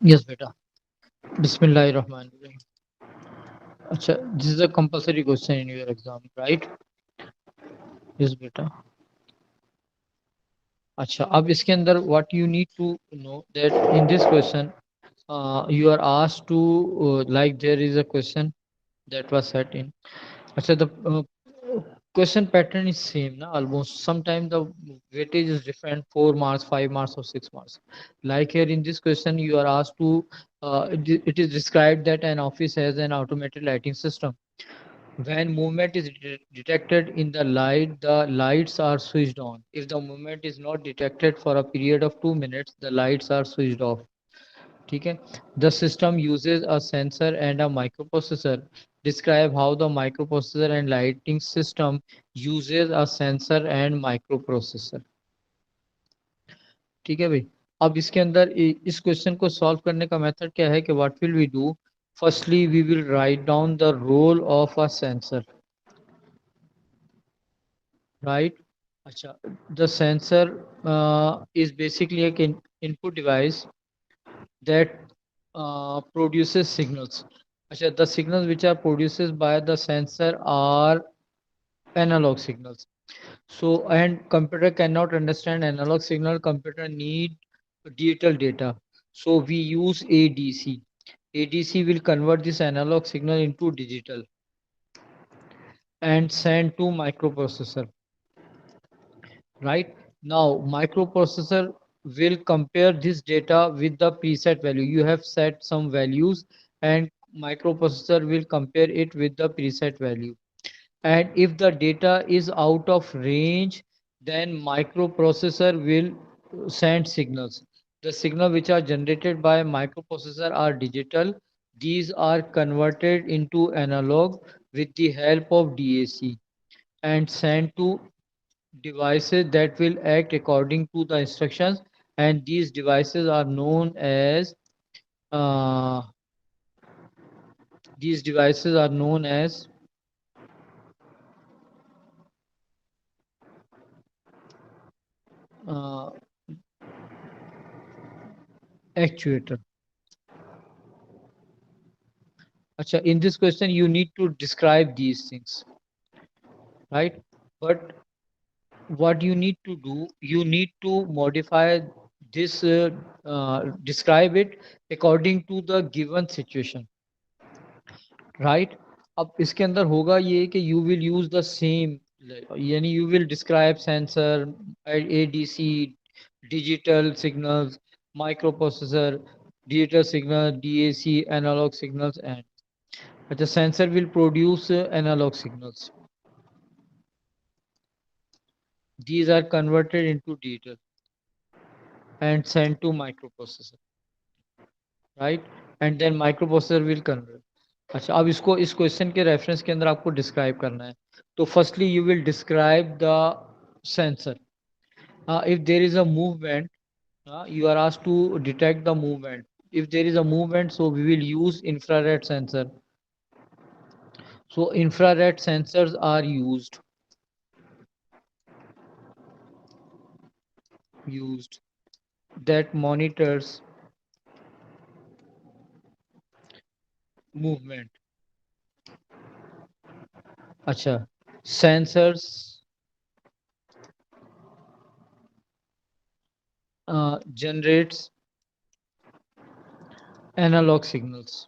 Yes, beta. Bismillahirrahmanirrahim. अच्छा, this is a compulsory question in your exam, right? Yes, beta. अच्छा, अब इसके अंदर what you need to know that in this question, you are asked to like there is a question that was set in. अच्छा, the question pattern is same, na almost. Sometimes the weightage is different, 4 marks, 5 marks, or 6 marks. Like here in this question, you are asked to. It is described that an office has an automated lighting system. When movement is detected in the lights are switched on. If the movement is not detected for a period of 2 minutes, the lights are switched off. ठीक है. The system uses a sensor and a microprocessor. Describe how the microprocessor and lighting system uses a sensor and microprocessor. ठीक है भाई. अब इसके अंदर इस question को सॉल्व करने का मेथड क्या है कि what will we do. Firstly we will write down the role of a sensor. Right. अच्छा, the sensor is basically a input device that produces signals. अच्छा, the signals which are produced by the sensor are analog signals. So, and computer cannot understand analog signal. Computer need digital data. So we use ADC. ADC will convert this analog signal into digital and send to microprocessor. Right. Now microprocessor will compare this data with the preset value. You have set some values and microprocessor will compare it with the preset value. And if the data is out of range, then microprocessor will send signals. The signal which are generated by microprocessor are digital. These are converted into analog with the help of DAC and sent to devices that will act according to the instructions, and these devices are known as uh, these devices are known as uh, actuator. Acha, in this question you need to describe these things, right? But what you need to do, you need to modify this, describe it according to the given situation. Right. अब इसके अंदर होगा ये कि you will use the same, यानी you will describe sensor, ADC, digital signals, micro digital signal, DAC, analog signals and. अच्छा, sensor will produce analog signals. These are converted into digital and sent to microprocessor, right? And then microprocessor will convert. अच्छा, अब इसको इस question के reference के अंदर आपको describe करना है. तो firstly you will describe the sensor. If there is a movement, you are asked to detect the movement. If there is a movement, so we will use infrared sensor. So infrared sensors are used that monitors movement. अच्छा, sensors generates analog signals.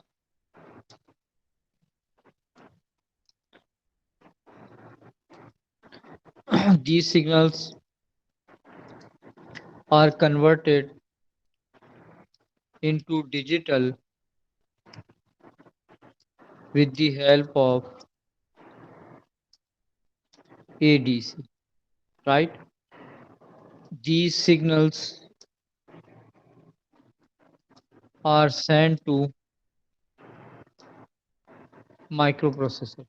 These signals are converted into digital with the help of ADC, right? These signals are sent to microprocessor,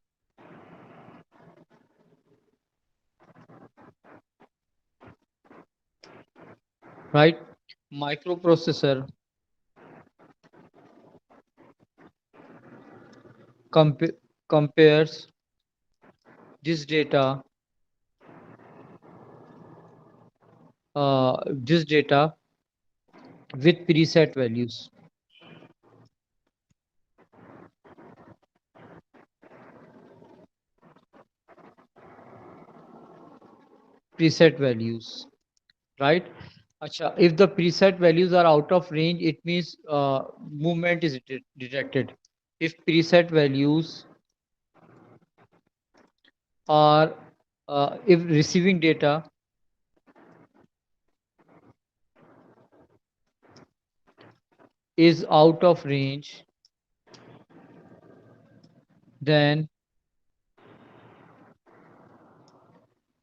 right? Microprocessor compares this data, this data with preset values. preset values, right? Acha, if the preset values are out of range, it means movement is detected. If preset values are, if receiving data is out of range, then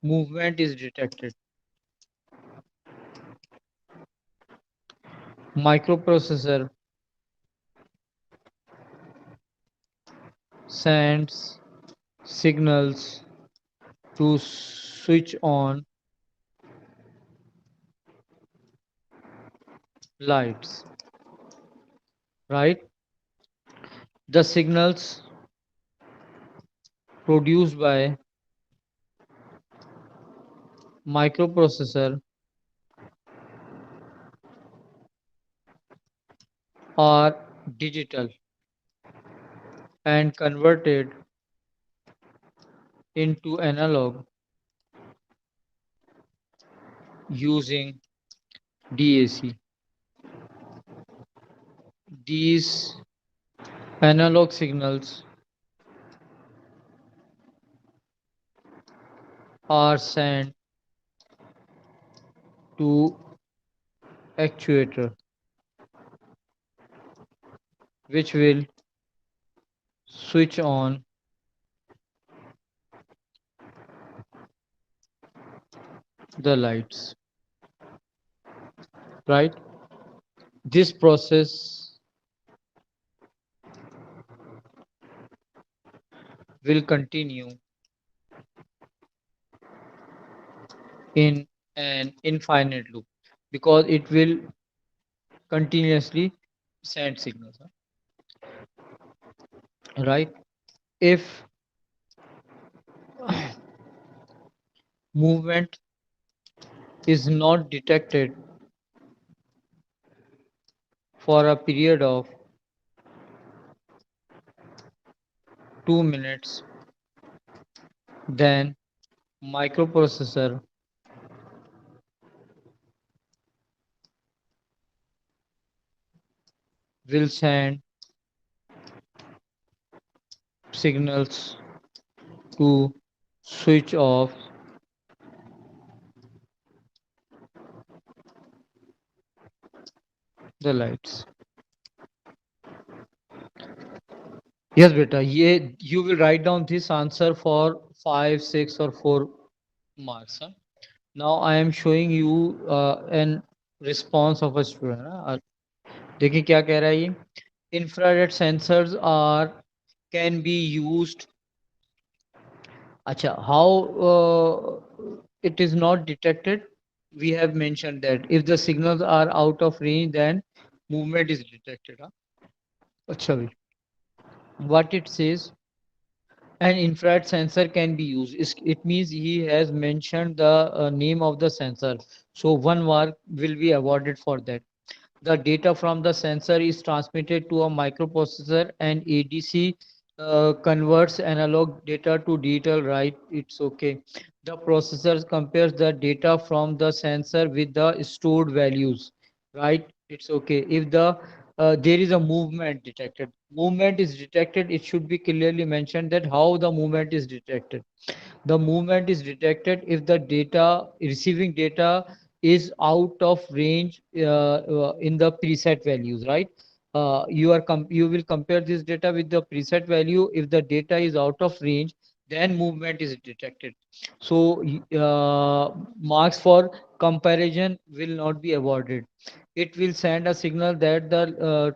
movement is detected. Microprocessor sends signals to switch on lights, right? The signals produced by microprocessor are digital and converted into analog using DAC. These analog signals are sent to actuator, which will switch on the lights, right? This process will continue in an infinite loop because it will continuously send signals, right? If movement is not detected for a period of 2 minutes, then microprocessor will send signals to switch off the lights. Yes, beta. You will write down this answer for 5, 6, or 4 marks. Huh? Now I am showing you an response of a student. देखिए क्या कह रहा है ये? Infrared sensors are can be used. अच्छा, how it is not detected? We have mentioned that if the signals are out of range, then movement is detected. Huh? अच्छा भाई. What it says, an infrared sensor can be used. It means he has mentioned the name of the sensor. So 1 mark will be awarded for that. The data from the sensor is transmitted to a microprocessor and ADC converts analog data to digital, right? It's okay. The processor compares the data from the sensor with the stored values, right? It's okay. If there is a movement detected, movement is detected, it should be clearly mentioned that how the movement is detected. The movement is detected if the data receiving data is out of range in the preset values, right? You will compare this data with the preset value. If the data is out of range, then movement is detected. So marks for comparison will not be awarded. It will send a signal that the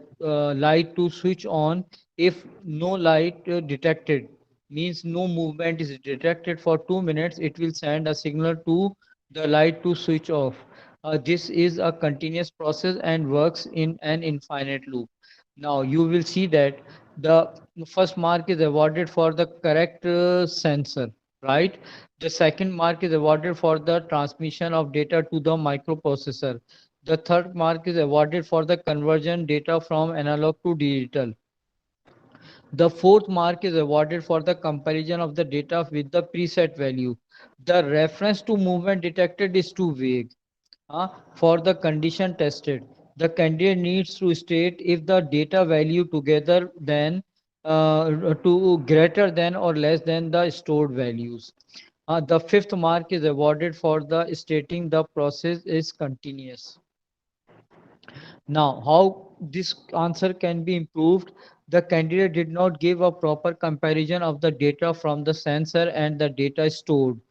light to switch on. If no light detected, means no movement is detected for 2 minutes, it will send a signal to the light to switch off. This is a continuous process and works in an infinite loop. Now you will see that the first mark is awarded for the correct sensor, right? The second mark is awarded for the transmission of data to the microprocessor. The third mark is awarded for the conversion data from analog to digital. The fourth mark is awarded for the comparison of the data with the preset value. The reference to movement detected is too vague. For the condition tested, the candidate needs to state if the data value together then to greater than or less than the stored values. The fifth mark is awarded for the stating the process is continuous. Now, how this answer can be improved? The candidate did not give a proper comparison of the data from the sensor and the data stored.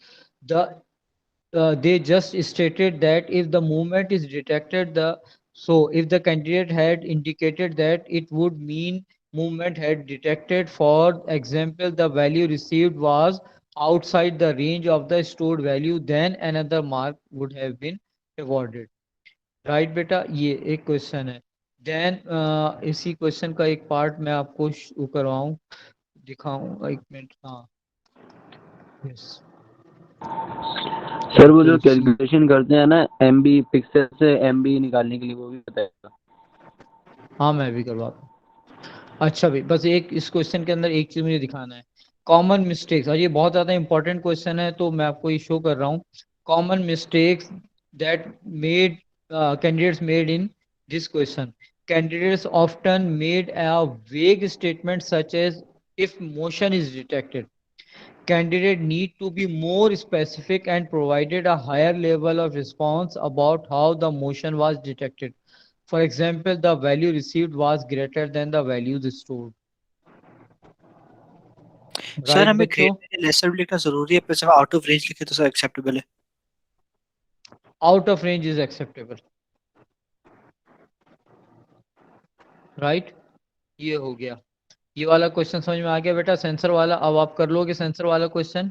They just stated that if the movement is detected, if the candidate had indicated that it would mean movement had detected. For example, the value received was outside the range of the stored value, then another mark would have been awarded. Right बेटा, ये एक question है. Then इसी question का एक part मैं आपको करवाऊं, दिखाऊं, एक मिनट. हाँ, यस सर वो जो कैलकुलेशन करते हैं ना एमबी पिक्सल से एमबी निकालने के लिए, वो भी बताएगा. हाँ, मैं भी करवाता हूँ. अच्छा भाई, बस एक इस क्वेश्चन के अंदर एक चीज मुझे दिखाना है. कॉमन मिस्टेक्स, और ये बहुत ज्यादा इंपॉर्टेंट क्वेश्चन है, तो मैं आपको ये शो कर रहा हूँ. Common mistakes that made candidates made in this question. Candidates often made a vague statement such as if motion is detected. Candidate need to be more specific and provided a higher level of response about how the motion was detected. For example, the value received was greater than the values stored. Sir Right, हमें बच्चों? Greater lesser भी लिखना जरूरी है, पर सिर्फ out of range लिखे तो सर एक्सेप्टेबल है. Out of range is acceptable. Right? ये हो गया. ये वाला क्वेश्चन समझ में आ गया बेटा, सेंसर वाला. अब आप कर लोगे सेंसर वाला क्वेश्चन.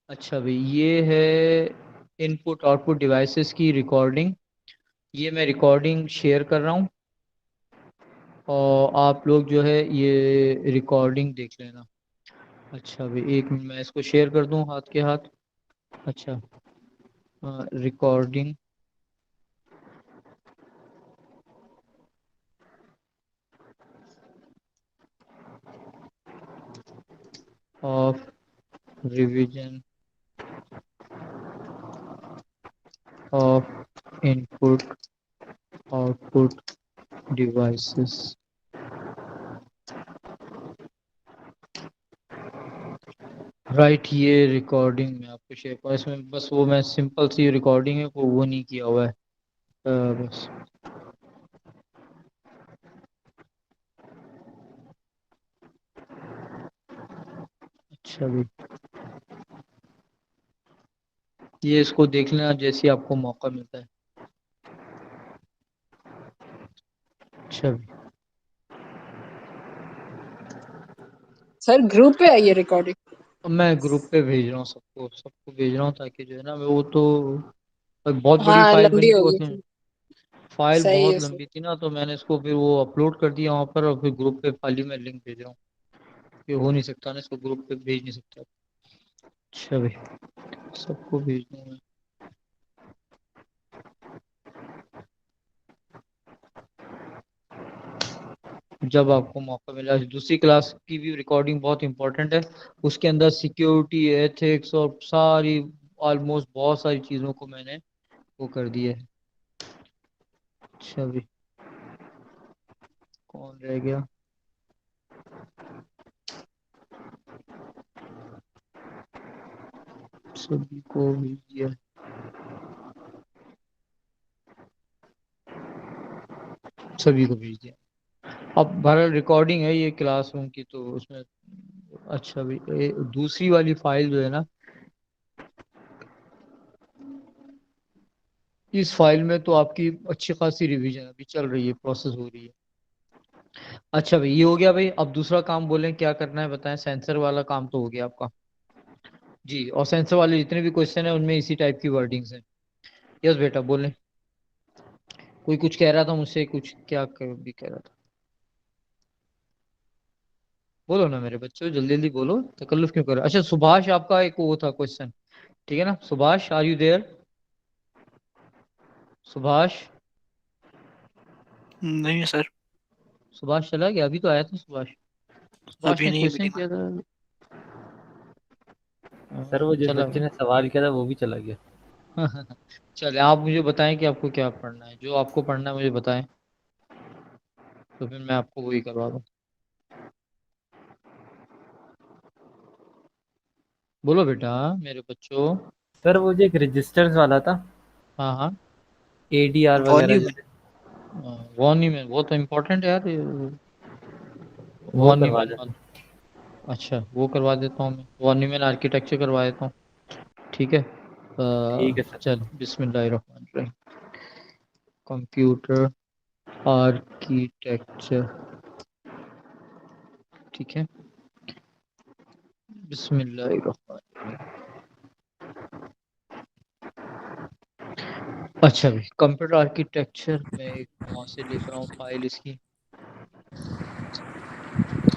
अच्छा भाई, ये है इनपुट आउटपुट डिवाइसेस की रिकॉर्डिंग. ये मैं रिकॉर्डिंग शेयर कर रहा हूँ, और आप लोग जो है ये रिकॉर्डिंग देख लेना. अच्छा भाई, एक मिनट, मैं इसको शेयर कर दूं हाथ के हाथ. अच्छा, recording of revision of input output devices. Right, ये रिकॉर्डिंग में आपको शेयर कर, इसमें बस वो मैं सिंपल सी रिकॉर्डिंग है, वो नहीं किया हुआ है. बस अच्छा भाई, ये इसको देख लेना जैसे आपको मौका मिलता है. अच्छा भाई, सर ग्रुप पे है ये रिकॉर्डिंग. अब मैं ग्रुप पे भेज रहा हूँ, सबको सबको भेज रहा हूँ, ताकि जो है ना, वो तो एक बहुत बड़ी हाँ फाइल लंबी बनी थी होगी. उसमें. फाइल सही बहुत है सर. लंबी थी ना, तो मैंने इसको फिर वो अपलोड कर दिया वहाँ पर, और फिर ग्रुप पे खाली मैं लिंक भेज रहा हूँ. ये हो नहीं सकता ना, इसको ग्रुप पे भेज नहीं सकता. अच्छा भाई, सबको भेज दूँ मैं. जब आपको मौका मिला. दूसरी क्लास की भी रिकॉर्डिंग बहुत इंपॉर्टेंट है. उसके अंदर सिक्योरिटी, एथिक्स और सारी, ऑलमोस्ट बहुत सारी चीज़ों को मैंने वो कर दिया है. अच्छा भाई, कौन रह गया? सभी को भेज दिया, सभी को भेज दिया. अब बहरहाल रिकॉर्डिंग है ये क्लासरूम की, तो उसमें. अच्छा भाई, दूसरी वाली फाइल जो है ना, इस फाइल में तो आपकी अच्छी खासी रिवीजन अभी चल रही है, प्रोसेस हो रही है. अच्छा भाई, ये हो गया भाई. अब दूसरा काम बोलें क्या करना है बताएं. सेंसर वाला काम तो हो गया आपका जी, और सेंसर वाले जितने भी क्वेश्चन है उनमें इसी टाइप की वर्डिंग्स हैं. यस बेटा, बोलें. कोई कुछ कह रहा था मुझसे, कुछ क्या भी कह रहा था. बोलो ना मेरे बच्चों, जल्दी जल्दी बोलो, तकल्लुफ क्यों कर रहे हो. अच्छा, सुभाष आपका एक वो था क्वेश्चन, ठीक है ना. Subhash, are you there? Subhash. नहीं सर. सुभाष चला गया, अभी तो आया था सुभाष. बाश अभी ने नहीं क्वेश्चन मिलेगा। किया था। सर वो जिस चला बच्चे ने सवाल किया था वो भी चला गया। चले आप मुझे बताएं कि आपको क्या पढ़ना है, जो आपको पढ़ना है मुझे बताएं, तो फिर मैं आपको वही करवा दूँ। बोलो बेटा मेरे बच्चों। सर वो जो एक रजिस्टर्स वाला था, हाँ हाँ। ADR वगैरह वॉल्यूम। जैसे, वन ही में वो तो इम्पोर्टेंट है यार, वो वन ही करवा में। देते। अच्छा वो करवा देता हूँ मैं, वन ही में आर्किटेक्चर करवा देता हूँ। ठीक है। ठीक है सर। चल बिस्मिल्लाहिर्रहमानिर्रहीम। Computer architecture. ठीक है। बिस्मिल्लाहिर्रहमानिर्रहीम। अच्छा भाई कंप्यूटर आर्किटेक्चर में एक वहां से लिख रहा हूँ फाइल इसकी।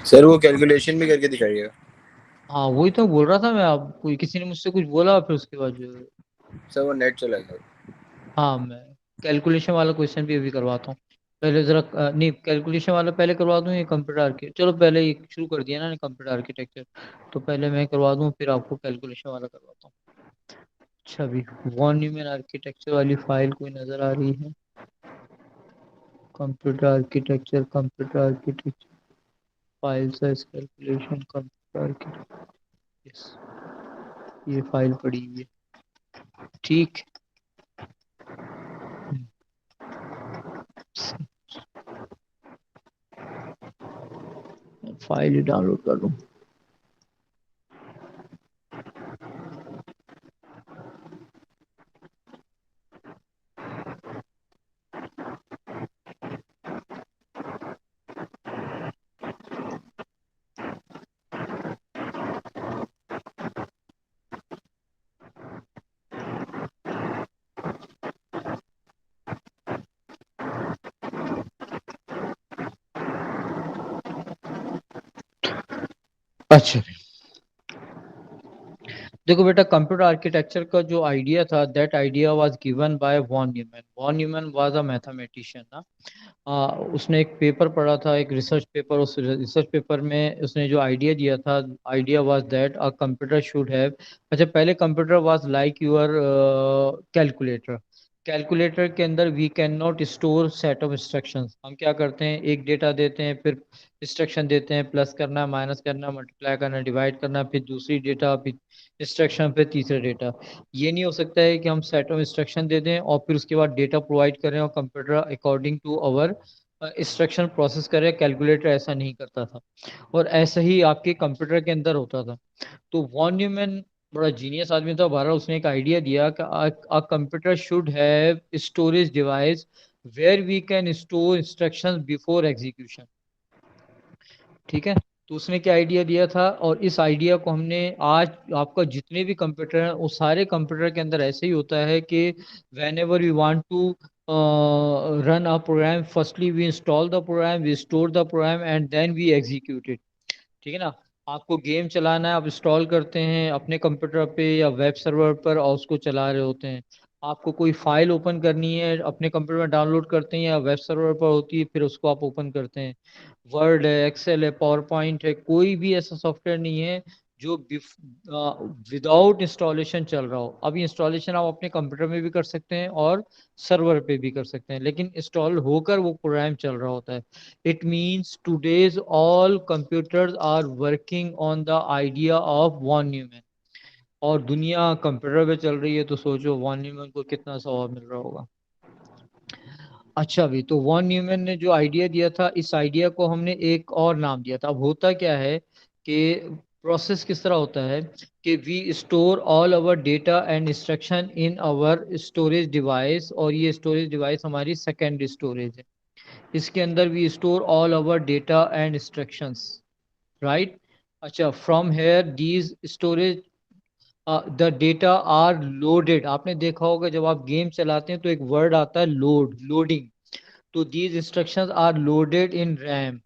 सर वो कैलकुलेशन भी करके दिखाइएगा। हाँ वही तो बोल रहा था मैं आपको, किसी ने मुझसे कुछ बोला फिर उसके बाद जो। सर वो नेट चला गया। हाँ मैं कैलकुलेशन वाला क्वेश्चन भी अभी करवाता हूँ। पहले जरा नहीं कैलकुलेशन वाला पहले करवा दूँ, ये कंप्यूटर आर्किटेक्चर चलो पहले ये शुरू कर दिया ना कंप्यूटर आर्किटेक्चर, तो पहले मैं करवा दूँ फिर आपको कैलकुलेशन वाला करवाता हूँ। अच्छा अभी वॉन न्यूमन आर्किटेक्चर वाली फाइल कोई नज़र आ रही है? Computer architecture file size calculation computer architecture. Yes ये फाइल पड़ी हुई है। ठीक। फाइल डाउनलोड कर लूँ। अच्छा देखो बेटा कंप्यूटर आर्किटेक्चर का जो आइडिया था that idea was given by von Neumann. Von Neumann was a mathematician ना। उसने एक पेपर पढ़ा था, एक रिसर्च पेपर, उस रिसर्च पेपर में उसने जो आइडिया दिया था, idea was that a computer should have. अच्छा पहले computer was like your calculator. Calculator के अंदर we can not store set of instructions. हम क्या करते हैं एक डेटा देते हैं, फिर इंस्ट्रक्शन देते हैं, प्लस करना, माइनस करना, मल्टीप्लाई करना, डिवाइड करना, फिर दूसरी डेटा, फिर इंस्ट्रक्शन, फिर तीसरा डेटा। ये नहीं हो सकता है कि हम सेट ऑफ इंस्ट्रक्शन दे दें और फिर उसके बाद डेटा प्रोवाइड करें और computer according to our instruction process करे। कैलकुलेटर ऐसा नहीं करता था और ऐसा ही आपके कंप्यूटर के अंदर होता था। तो वॉन न्यूमैन बड़ा जीनियस आदमी था भारत, उसने एक आइडिया दिया कि a computer should have storage device where we can store instructions before execution। ठीक है। तो उसने क्या आइडिया दिया था और इस आइडिया को हमने आज आपका जितने भी कंप्यूटर हैं उस सारे कंप्यूटर के अंदर ऐसे ही होता है कि whenever we want to run a program firstly we install the program, we store the program and then we execute it. ठीक है ना। आपको गेम चलाना है, आप इंस्टॉल करते हैं अपने कंप्यूटर पे या वेब सर्वर पर और उसको चला रहे होते हैं। आपको कोई फाइल ओपन करनी है अपने कंप्यूटर में डाउनलोड करते हैं या वेब सर्वर पर होती है, फिर उसको आप ओपन करते हैं। वर्ड है, एक्सेल है, पावर पॉइंट है, कोई भी ऐसा सॉफ्टवेयर नहीं है जो विदाउट इंस्टॉलेशन चल रहा हो। अब इंस्टॉलेशन आप अपने कंप्यूटर में भी कर सकते हैं और सर्वर पे भी कर सकते हैं, लेकिन इंस्टॉल होकर वो प्रोग्राम चल रहा होता है। It means today's all computers are working on the idea of von Neumann। और दुनिया कंप्यूटर पे चल रही है तो सोचो वॉन न्यूमैन को कितना सवाब मिल रहा होगा। अच्छा भी तो वॉन न्यूमैन ने जो आइडिया दिया था इस आइडिया को हमने एक और नाम दिया था। अब होता क्या है कि प्रोसेस किस तरह होता है कि we store all our data and instruction in our storage device, और ये स्टोरेज डिवाइस हमारी सेकेंडरी स्टोरेज है। इसके अंदर we store all our data and instructions, right. अच्छा from here these storage the data are loaded. आपने देखा होगा जब आप गेम चलाते हैं तो एक वर्ड आता है लोड, लोडिंग। तो these instructions are loaded in RAM.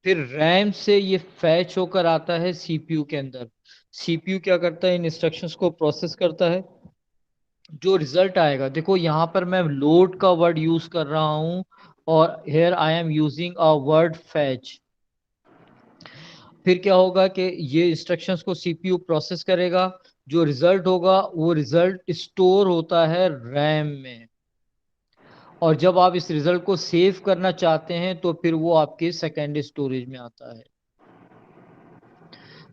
फिर रैम से ये फैच होकर आता है सीपीयू के अंदर। सीपीयू क्या करता है इन इंस्ट्रक्शंस को प्रोसेस करता है। जो रिजल्ट आएगा देखो यहाँ पर मैं लोड का वर्ड यूज कर रहा हूँ और here I am using a word fetch. फिर क्या होगा कि ये इंस्ट्रक्शंस को सीपीयू प्रोसेस करेगा, जो रिजल्ट होगा वो रिजल्ट स्टोर होता है रैम में, और जब आप इस रिजल्ट को सेव करना चाहते हैं तो फिर वो आपके सेकेंडरी स्टोरेज में आता है।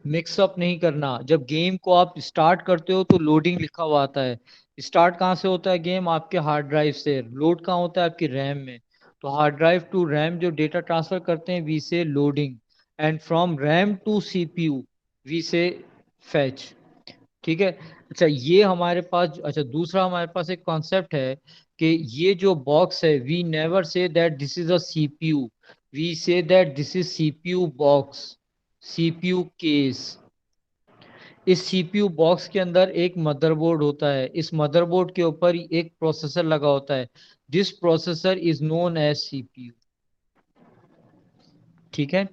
मिक्सअप नहीं करना, जब गेम को आप स्टार्ट करते हो तो लोडिंग लिखा हुआ आता है। स्टार्ट कहाँ से होता है गेम? आपके हार्ड ड्राइव से। लोड कहाँ होता है? आपकी रैम में। तो हार्ड ड्राइव टू रैम जो डेटा ट्रांसफर करते हैं we say loading, and from RAM to CPU we say fetch. ठीक है। अच्छा ये हमारे पास, अच्छा दूसरा हमारे पास एक कॉन्सेप्ट है कि ये जो बॉक्स है, we never say that this is a CPU, we say that this is CPU box, CPU case. इस सीपीयू बॉक्स के अंदर एक मदरबोर्ड होता है, इस मदरबोर्ड के ऊपर एक प्रोसेसर लगा होता है, this processor is known as CPU. ठीक है।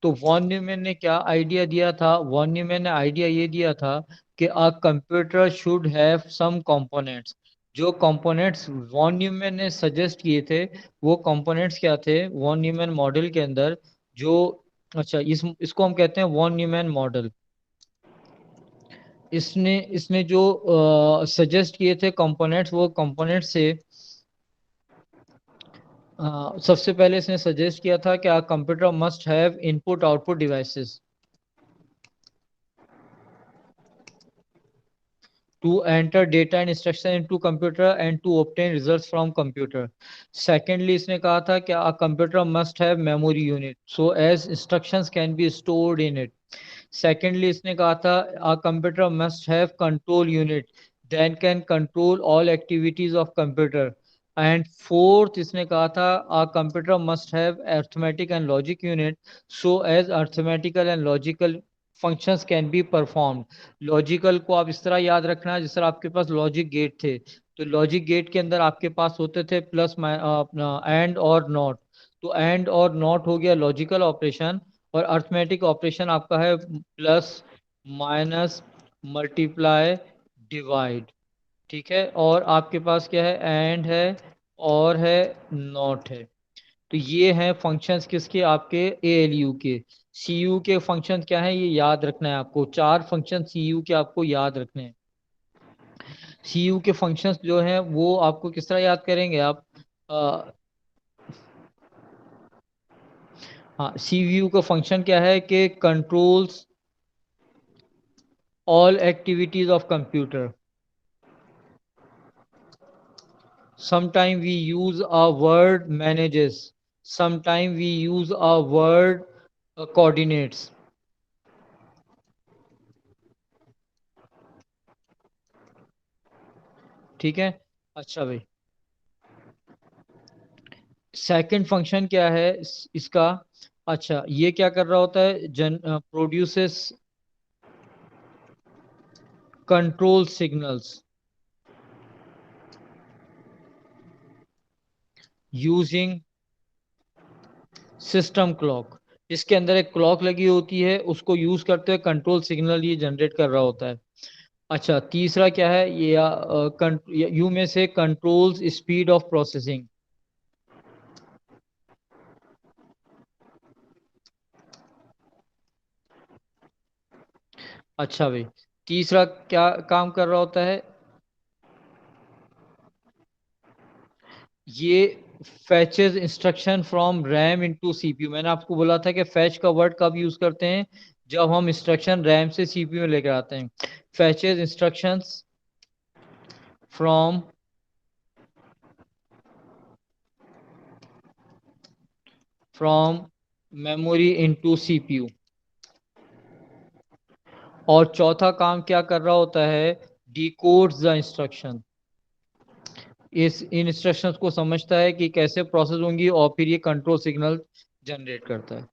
तो वॉन न्यूमैन ने क्या आइडिया दिया था? वॉन न्यूमैन ने आइडिया ये दिया था कि a computer should have some components. जो कंपोनेंट्स वॉन न्यूमैन ने सजेस्ट किए थे, वो कंपोनेंट्स क्या थे वॉन न्यूमैन मॉडल के अंदर? जो, अच्छा इसको हम कहते हैं वॉन न्यूमैन मॉडल। इसने इसने जो सजेस्ट किए थे कंपोनेंट्स, वो कंपोनेंट्स से सबसे पहले इसने सजेस्ट किया था कि a computer must have input output devices to enter data and instruction into computer and to obtain results from computer. Secondly इसने कहा था कि a computer must have memory unit so as instructions can be stored in it. Secondly इसने कहा था a computer must have control unit then can control all activities of computer. And fourth इसने कहा था a computer must have arithmetic and logic unit so as arithmetical and logical functions can be performed. Logical को आप इस तरह याद रखना जिस तरह आपके पास लॉजिक गेट थे, तो लॉजिक गेट के अंदर आपके पास होते थे प्लस अपना एंड और नॉट। तो एंड और नॉट हो गया लॉजिकल ऑपरेशन, और अर्थमेटिक ऑपरेशन आपका है प्लस माइनस मल्टीप्लाई डिवाइड। ठीक है। और आपके पास क्या है? एंड है और है नॉट है। तो ये हैं फंक्शंस किसके? आपके एएलयू के। सीयू के फंक्शन क्या है ये याद रखना है आपको, चार फंक्शन सीयू के आपको याद रखने हैं। सीयू के फंक्शंस जो हैं वो आपको किस तरह याद करेंगे आप? अ, हाँ, सीयू का फंक्शन क्या है कि controls all activities of computer. Sometime we use a word manages, sometime we use a word coordinates. ठीक है। अच्छा भाई, सेकंड फंक्शन क्या है इसका? अच्छा ये क्या कर रहा होता है? Produces control signals using system clock. इसके अंदर एक क्लॉक लगी होती है, उसको यूज करते हुए कंट्रोल सिग्नल ये जनरेट कर रहा होता है। अच्छा तीसरा क्या है ये? यू में से कंट्रोल्स स्पीड ऑफ प्रोसेसिंग। अच्छा भाई, तीसरा क्या काम कर रहा होता है? ये fetches instruction from RAM into CPU. मैंने आपको बोला था कि फैच का वर्ड कब यूज करते हैं? जब हम इंस्ट्रक्शन रैम से सीपीयू में लेकर आते हैं। Fetches instructions from from memory into CPU. और चौथा काम क्या कर रहा होता है? Decodes the instruction. इस इन इंस्ट्रक्शंस को समझता है कि कैसे प्रोसेस होंगी और फिर ये कंट्रोल सिग्नल जनरेट करता है।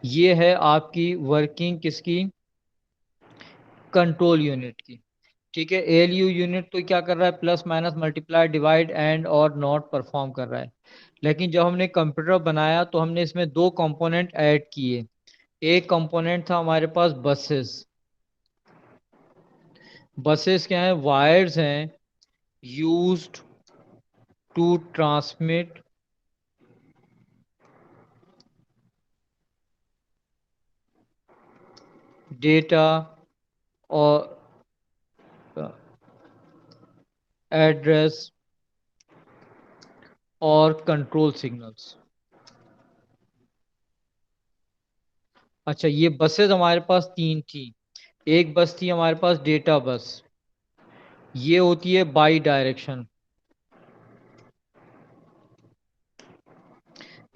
ये है आपकी वर्किंग किसकी? कंट्रोल यूनिट की। ठीक है। एएलयू यूनिट तो क्या कर रहा है? Plus minus multiply divide and और नॉट परफॉर्म कर रहा है। लेकिन जब हमने कंप्यूटर बनाया तो हमने इसमें दो कंपोनेंट ऐड किए। एक कंपोनेंट था हमारे पास बसेस। बसेस क्या है? वायर्स हैं यूज्ड टू ट्रांसमिट डेटा और एड्रेस और कंट्रोल सिग्नल्स। अच्छा, ये बसेस हमारे पास तीन थी। एक बस थी हमारे पास डेटा बस, ये होती है बाई डायरेक्शन।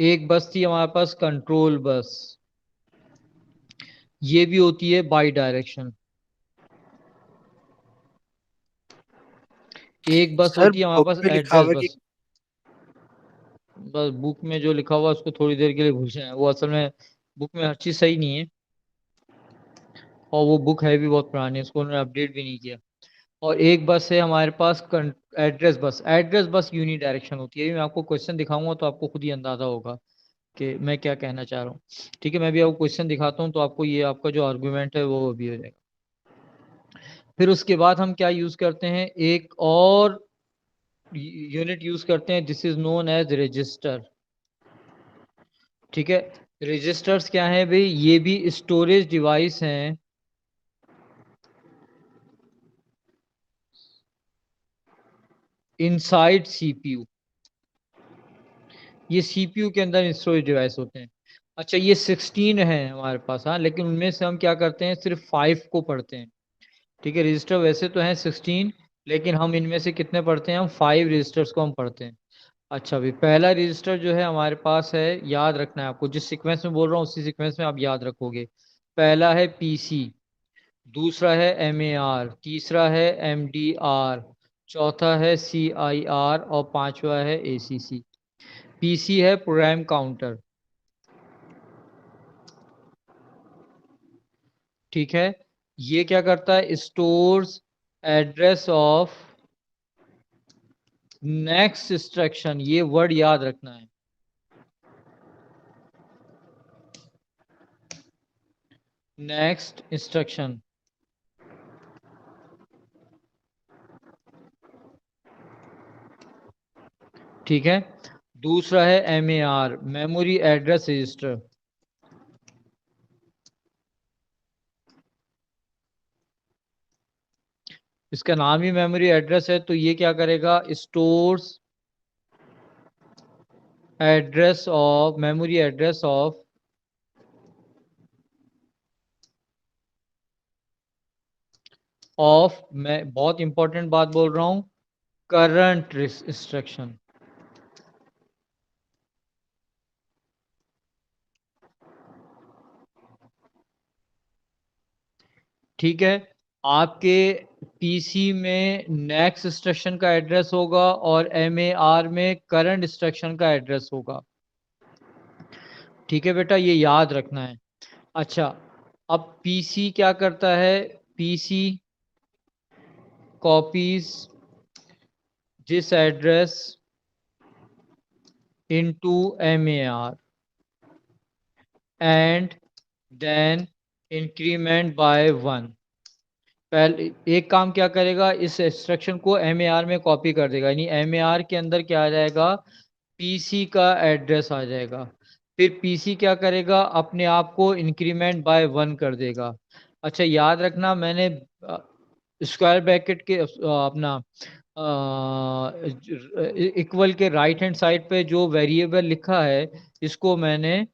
एक बस थी हमारे पास कंट्रोल बस, ये भी होती है बाई डायरेक्शन। एक बस सर होती है हमारे बुक पास में लिखा एड्रेस हुआ है कि बस। बस बुक में जो लिखा हुआ उसको थोड़ी देर के लिए भूल जाए, वो असल में बुक में हर चीज सही नहीं है, और वो बुक है भी बहुत पुरानी, उसको उन्होंने अपडेट भी नहीं किया। और एक बस है हमारे पास address bus. Address bus uni direction होती है। मैं आपको क्वेश्चन दिखाऊंगा तो आपको खुद ही अंदाजा होगा कि मैं क्या कहना चाह रहा हूँ। ठीक है, मैं भी आपको क्वेश्चन दिखाता हूँ तो आपको ये आपका जो आर्गुमेंट है वो भी हो जाएगा। फिर उसके बाद हम क्या यूज करते हैं, एक और यूनिट यूज करते हैं, this is known as register. ठीक है, रजिस्टर्स क्या है भाई, ये भी स्टोरेज डिवाइस हैं इनसाइड सीपीयू। ये सीपीयू के अंदर स्टोरेज डिवाइस होते हैं। अच्छा, ये 16 है हमारे पास, हाँ, लेकिन उनमें से हम क्या करते हैं, सिर्फ 5 को पढ़ते हैं। ठीक है, रजिस्टर वैसे तो हैं 16, लेकिन हम इनमें से कितने पढ़ते हैं, हम 5 रजिस्टर्स को हम पढ़ते हैं। अच्छा भाई, पहला रजिस्टर जो है हमारे पास है, याद रखना है आपको, जिस सीक्वेंस में बोल रहा हूँ उसी सीक्वेंस में आप याद रखोगे। पहला है पीसी, दूसरा है एमएआर, तीसरा है एमडीआर, चौथा है सीआईआर और पांचवा है एसीसी। पीसी है प्रोग्राम काउंटर। ठीक है, ये क्या करता है, stores address of next instruction, ये वर्ड याद रखना है, नेक्स्ट इंस्ट्रक्शन। ठीक है, दूसरा है एमएआर, मेमोरी एड्रेस रजिस्टर। इसका नाम ही मेमोरी एड्रेस है, तो ये क्या करेगा, stores address of, memory address of मैं बहुत इंपॉर्टेंट बात बोल रहा हूं, करंट इंस्ट्रक्शन। ठीक है, आपके पीसी में नेक्स्ट इंस्ट्रक्शन का एड्रेस होगा और एमएआर में करंट इंस्ट्रक्शन का एड्रेस होगा। ठीक है बेटा, ये याद रखना है। अच्छा, अब पीसी क्या करता है, PC copies this address into MAR and then increment by 1। पहले एक काम क्या करेगा, इस इंस्ट्रक्शन को एमएआर में कॉपी कर देगा, यानी एमएआर के अंदर क्या आ जाएगा, पीसी का एड्रेस आ जाएगा। फिर पीसी क्या करेगा, अपने आप को इंक्रीमेंट बाय 1 कर देगा। अच्छा, याद रखना, मैंने स्क्वायर ब्रैकेट के अपना इक्वल के राइट हैंड साइड पे जो वेरिएबल लिखा है, इसको मैंने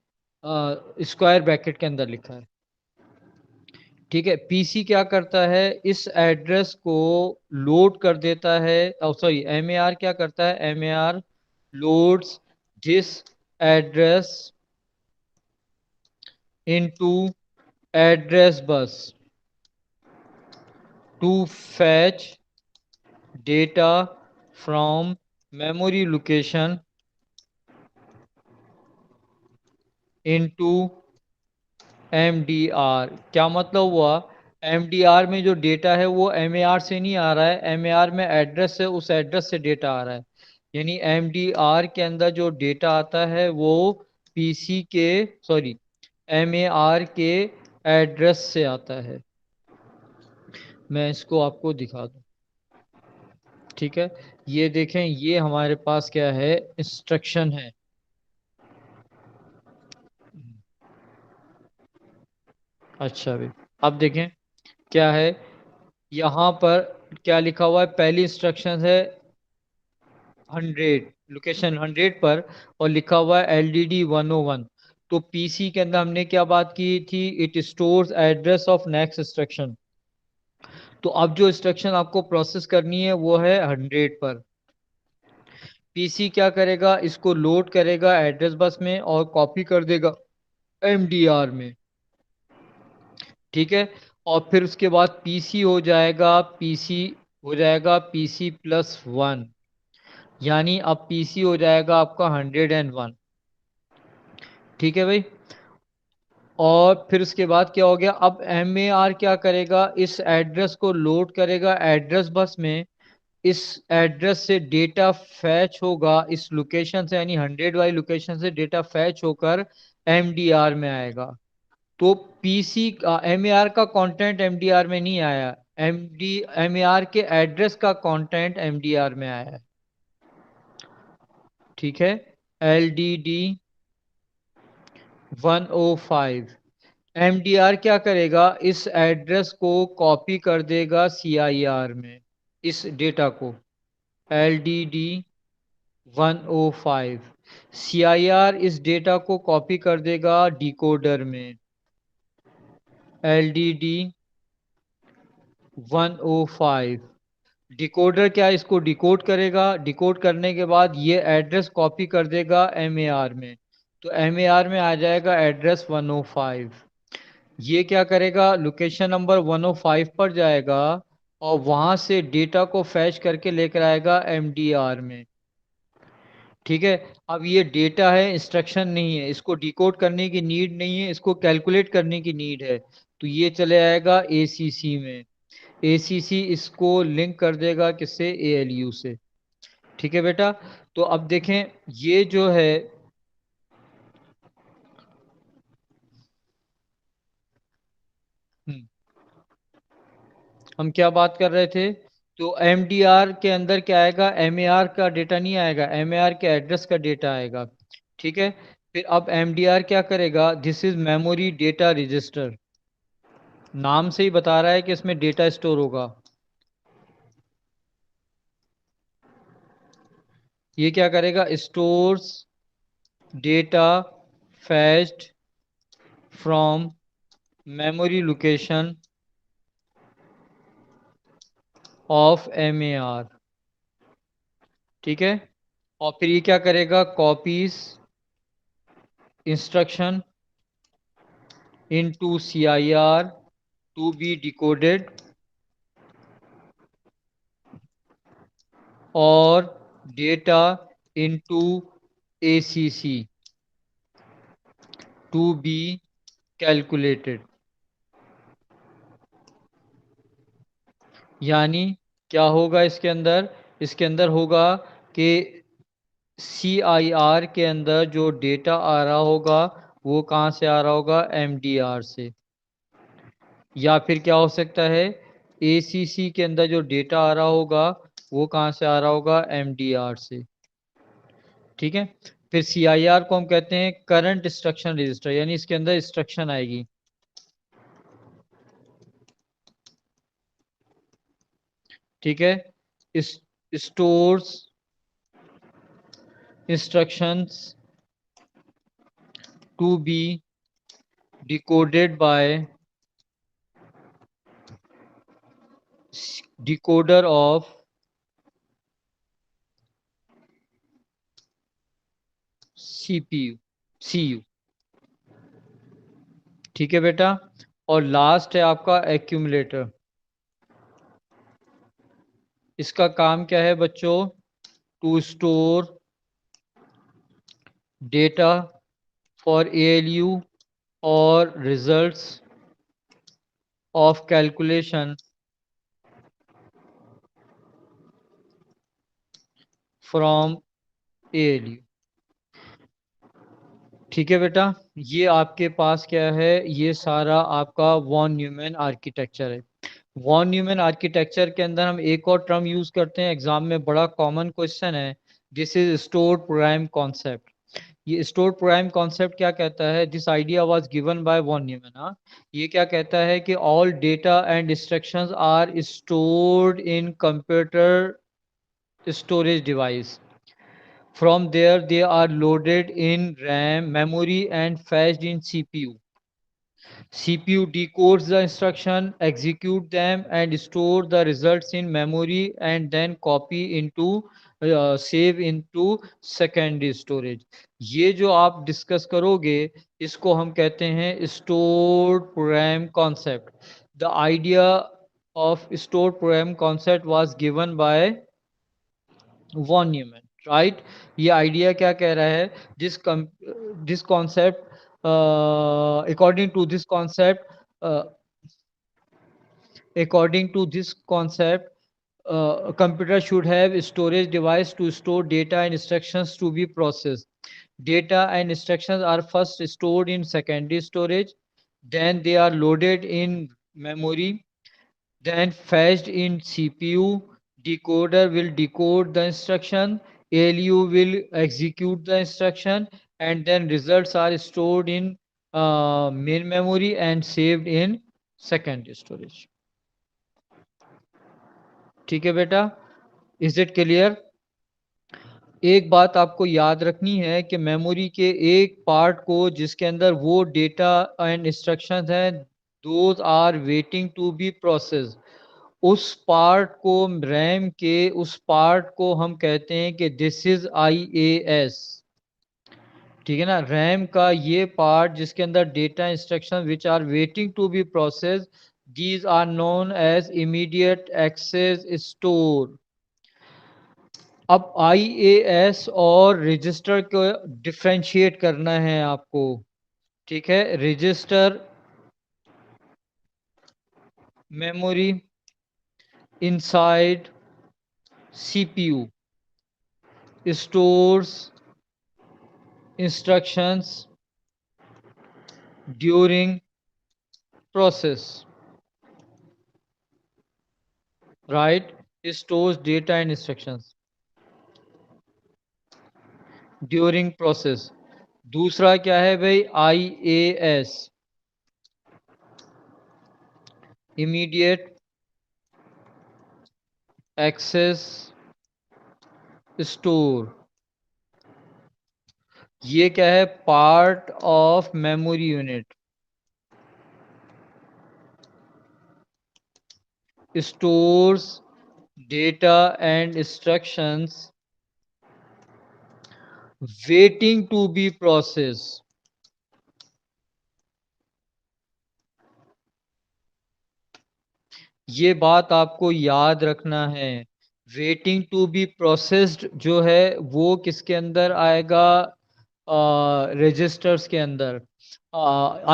स्क्वायर ब्रैकेट के अंदर लिखा है। ठीक है, पीसी क्या करता है, इस एड्रेस को लोड कर देता है, सॉरी, एमएआर क्या करता है, MAR loads this address into address bus to fetch data from memory location into MDR। क्या मतलब हुआ, MDR में जो डेटा है वो MAR से नहीं आ रहा है, MAR में एड्रेस है, उस एड्रेस से डेटा आ रहा है। यानी MDR के अंदर जो डेटा आता है वो पीसी के, सॉरी, MAR के एड्रेस से आता है। मैं इसको आपको दिखा दूं। ठीक है, ये देखें, ये हमारे पास क्या है, इंस्ट्रक्शन है। अच्छा भाई, अब देखें क्या है, यहाँ पर क्या लिखा हुआ है, पहली इंस्ट्रक्शन है 100, लोकेशन 100 पर, और लिखा हुआ है LDD 101। तो पीसी के अंदर हमने क्या बात की थी, it stores address of next instruction. तो अब जो इंस्ट्रक्शन आपको प्रोसेस करनी है वो है 100 पर। पीसी क्या करेगा, इसको लोड करेगा एड्रेस बस में और कॉपी कर देगा MDR में, ठीक है। और फिर उसके बाद पीसी हो जाएगा, PC+1, यानी अब पीसी हो जाएगा आपका 101, ठीक है भाई। और फिर उसके बाद क्या हो गया, अब MAR क्या करेगा, इस एड्रेस को लोड करेगा एड्रेस बस में। इस एड्रेस से डेटा फैच होगा इस लोकेशन से, यानी 100 वाली लोकेशन से डेटा फैच होकर MDR में आएगा। तो पीसी का MAR का कंटेंट MDR में नहीं आया, MAR के एड्रेस का कंटेंट MDR में आया है, ठीक है। LDD 105, MDR क्या करेगा, इस एड्रेस को कॉपी कर देगा CIR में, इस डेटा को LDD 105, CIR इस डेटा को कॉपी कर देगा डिकोडर में LDD 105। डिकोडर क्या है, इसको डिकोड करेगा, डिकोड करने के बाद ये एड्रेस कॉपी कर देगा MAR में, तो MAR में आ जाएगा एड्रेस 105। ये क्या करेगा, लोकेशन नंबर 105 पर जाएगा और वहां से डेटा को फैच करके लेकर आएगा MDR में, ठीक है। अब ये डेटा है, इंस्ट्रक्शन नहीं है, इसको डिकोड करने की नीड नहीं है, इसको कैलकुलेट करने की नीड है। तो ये चले आएगा ACC में, ACC इसको लिंक कर देगा किससे, ALU से, ठीक है बेटा। तो अब देखें ये जो है, हम क्या बात कर रहे थे, तो MDR के अंदर क्या आएगा, MAR का डेटा नहीं आएगा, MAR के एड्रेस का डेटा आएगा, ठीक है। फिर अब MDR क्या करेगा, this is memory data register, नाम से ही बता रहा है कि इसमें डेटा स्टोर होगा। ये क्या करेगा, stores data fetched from memory location of MAR, ठीक है। और फिर ये क्या करेगा, copies instruction into CIR to be decoded और data into ACC to be calculated। यानी क्या होगा इसके अंदर होगा कि CIR के अंदर जो डेटा आ रहा होगा वो कहाँ से आ रहा होगा, MDR से। या फिर क्या हो सकता है, ACC के अंदर जो डेटा आ रहा होगा वो कहाँ से आ रहा होगा, MDR से, ठीक है। फिर CIR को हम कहते हैं करंट इंस्ट्रक्शन रजिस्टर, यानी इसके अंदर इंस्ट्रक्शन आएगी, ठीक है। इस stores instructions to be decoded by decoder of CPU CU, ठीक है बेटा। और लास्ट है आपका एक्यूमुलेटर, इसका काम क्या है बच्चों, to store data for ALU और results of calculation from ALU, ठीक है बेटा। ये आपके पास क्या है, ये सारा आपका वॉन न्यूमैन आर्किटेक्चर है। वॉन न्यूमैन आर्किटेक्चर के अंदर हम एक और टर्म यूज करते हैं, एग्जाम में बड़ा कॉमन क्वेश्चन है, this is store program concept. ये स्टोर प्रोग्राम कॉन्सेप्ट क्या कहता है? This idea was given by von Neumann. हाँ, ये क्या कहता है कि all data and instructions are stored in computer storage device. From there, they are loaded in RAM, memory, and fetched in CPU. CPU decodes the instruction, execute them, and store the results in memory, and then copy into save into secondary storage. ये जो आप discuss करोगे इसको हम कहते हैं stored program concept. The idea of stored program concept was given by von Neumann, right? ये idea क्या कह रहा है? This concept, according to this concept, computer should have storage device to store data and instructions to be processed. Data and instructions are first stored in secondary storage, then they are loaded in memory, then fetched in CPU. Decoder will decode the instruction, ALU will execute the instruction, and then results are stored in main memory and saved in secondary storage. ठीक है बेटा, is it clear? एक बात आपको याद रखनी है कि मेमोरी के एक पार्ट को जिसके अंदर वो डेटा एंड इंस्ट्रक्शंस हैं, those are waiting to be process, उस पार्ट को, रैम के उस पार्ट को हम कहते हैं कि दिस इज IAS। ठीक है ना? रैम का ये पार्ट जिसके अंदर data instruction which are waiting to be process, these are known as immediate access store. अब IAS और रजिस्टर को डिफ्रेंशिएट करना है आपको। ठीक है, register memory inside CPU stores instructions during process, right? It stores data and instructions during process. दूसरा क्या है भाई? IAS, immediate access store। ये क्या है? Part of memory unit, stores data and instructions waiting to be processed। ये बात आपको याद रखना है। वेटिंग टू बी प्रोसेस्ड जो है वो किसके अंदर आएगा? रजिस्टर्स के अंदर,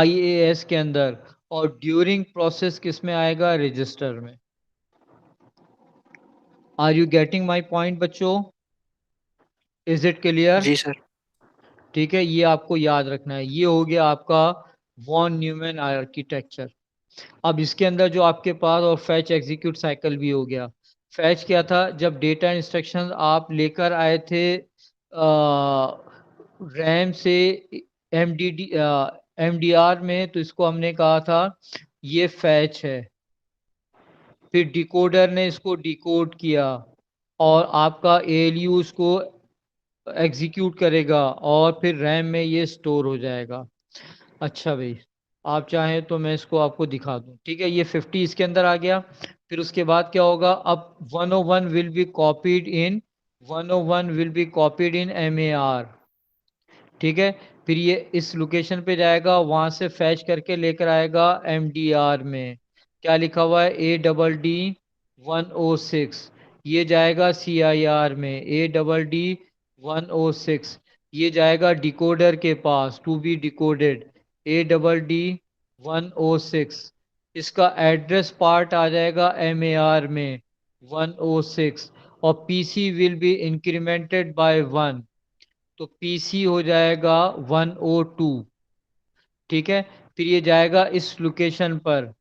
IAS के अंदर। और ड्यूरिंग प्रोसेस किस में आएगा? रजिस्टर में। Are you getting my point बच्चों? Is it clear? जी सर। ठीक है, ये आपको याद रखना है। ये हो गया आपका वॉन न्यूमैन आर्किटेक्चर। अब इसके अंदर जो आपके पास और फैच एग्जीक्यूट साइकिल भी हो गया। फैच क्या था? जब डेटा इंस्ट्रक्शन आप लेकर आए थे रैम से MDR में, तो इसको हमने कहा था ये फैच है। फिर डिकोडर ने इसको डिकोड किया और आपका ALU इसको एग्जीक्यूट करेगा और फिर रैम में ये स्टोर हो जाएगा। अच्छा भाई, आप चाहें तो मैं इसको आपको दिखा दूं। ठीक है, ये 50 इसके अंदर आ गया। फिर उसके बाद क्या होगा? अब 101 will be copied in 101 will be copied in MAR। ठीक है, फिर ये इस लोकेशन पे जाएगा, वहां से फैच करके लेकर आएगा MDR में। क्या लिखा हुआ है? ADD 106। ये जाएगा CIR में ADD 106। ये जाएगा डिकोडर के पास टू बी डिकोडेड ADD 106। इसका एड्रेस पार्ट आ जाएगा MAR में 106 और PC will be incremented by 1, तो PC हो जाएगा 102। ठीक है, फिर ये जाएगा इस लोकेशन पर,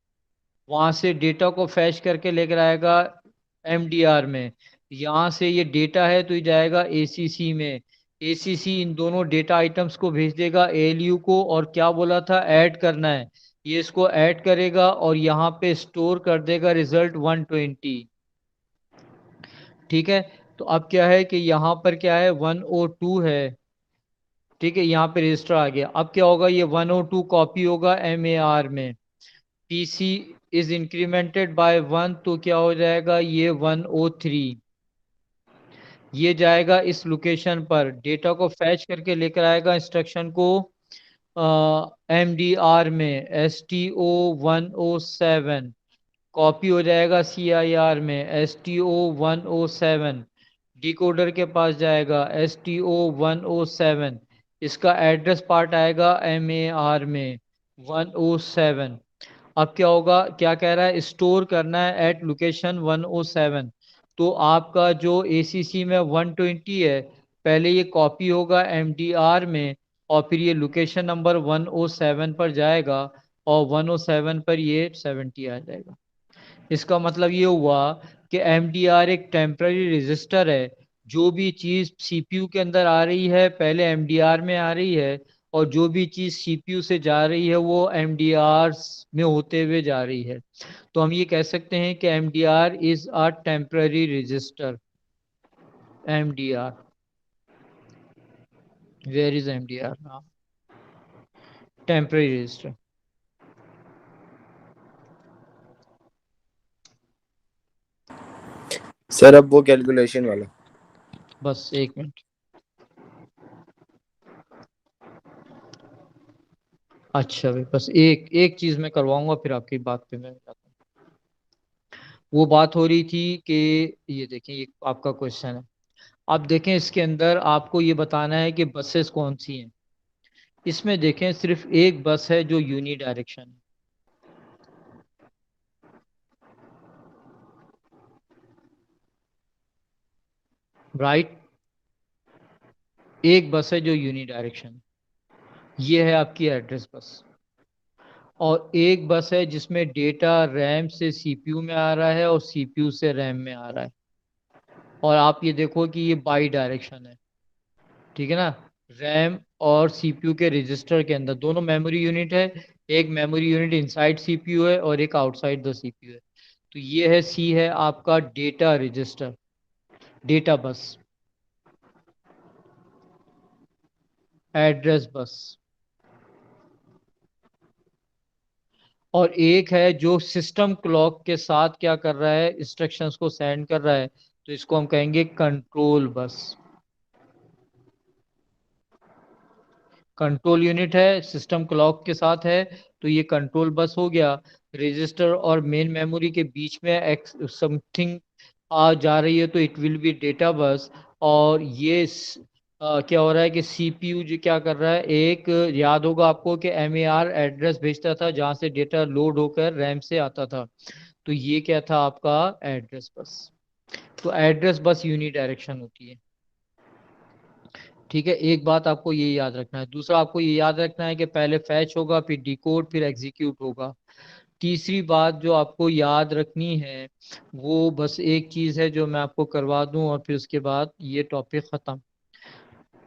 वहां से डेटा को फैच करके लेकर आएगा MDR में। यहाँ से ये डेटा है तो ये जाएगा ACC में, ACC इन दोनों डेटा आइटम्स को भेज देगा ALU को, और क्या बोला था, ऐड करना है, ये इसको ऐड करेगा और यहाँ पे स्टोर कर देगा रिजल्ट 120। ठीक है, तो अब क्या है कि यहाँ पर क्या है 102 है। ठीक है, यहाँ पे रजिस्टर आ गया। अब क्या होगा, ये 102 कॉपी होगा MAR में, PC इज इंक्रीमेंटेड बाय 1, तो क्या हो जाएगा ये 103। ये जाएगा इस लोकेशन पर, डेटा को फैच करके लेकर आएगा इंस्ट्रक्शन को MDR में, STO 107 कॉपी हो जाएगा CIR में, STO 107 डिकोडर के पास जाएगा, STO 107 इसका एड्रेस पार्ट आएगा MAR में 107। अब क्या होगा, क्या कह रहा है, स्टोर करना है एट लोकेशन 107। तो आपका जो ACC में 120 है, पहले ये कॉपी होगा MDR में, और फिर ये लोकेशन नंबर 107 पर जाएगा, और 107 पर ये 70 आ जाएगा। इसका मतलब ये हुआ कि MDR एक टेम्पररी रजिस्टर है। जो भी चीज़ CPU के अंदर आ रही है पहले MDR में आ रही है, और जो भी चीज़ CPU से जा रही है वो MDR में होते हुए जा रही है। तो हम ये कह सकते हैं कि MDR is a temporary register. MDR, where is MDR? हाँ, टेम्पररी रजिस्टर। सर अब वो कैलकुलेशन वाला। बस एक मिनट। अच्छा भाई, बस एक एक चीज़ मैं करवाऊंगा, फिर आपकी बात पे मैं जाता हूँ। वो बात हो रही थी कि ये देखें, ये आपका क्वेश्चन है। आप देखें, इसके अंदर आपको ये बताना है कि बसेस कौन सी हैं। इसमें देखें, सिर्फ एक बस है जो यूनी डायरेक्शन है, राइट। एक बस है जो यूनी डायरेक्शन, ये है आपकी एड्रेस बस। और एक बस है जिसमें डेटा रैम से CPU में आ रहा है और CPU से रैम में आ रहा है। और आप ये देखो कि ये बाई डायरेक्शन है, ठीक है ना। रैम और CPU के रजिस्टर के अंदर दोनों मेमोरी यूनिट है। एक मेमोरी यूनिट इनसाइड CPU है और एक आउटसाइड द CPU है। तो ये है C है आपका data register, data bus, address बस। और एक है जो सिस्टम क्लॉक के साथ क्या कर रहा है, इंस्ट्रक्शंस को सेंड कर रहा है, तो इसको हम कहेंगे कंट्रोल बस। कंट्रोल यूनिट है, सिस्टम क्लॉक के साथ है, तो ये कंट्रोल बस हो गया। रजिस्टर और मेन मेमोरी के बीच में समथिंग आ जा रही है, तो it will be data bus. और ये क्या हो रहा है कि CPU जो क्या कर रहा है, एक याद होगा आपको कि MAR एड्रेस भेजता था जहाँ से डेटा लोड होकर रैम से आता था। तो ये क्या था आपका एड्रेस बस। तो एड्रेस बस यूनी डायरेक्शन होती है। ठीक है, एक बात आपको ये याद रखना है। दूसरा आपको ये याद रखना है कि पहले फैच होगा, फिर डिकोड, फिर एग्जीक्यूट होगा। तीसरी बात जो आपको याद रखनी है, वो बस एक चीज़ है जो मैं आपको करवा दूं, और फिर उसके बाद ये टॉपिक ख़त्म।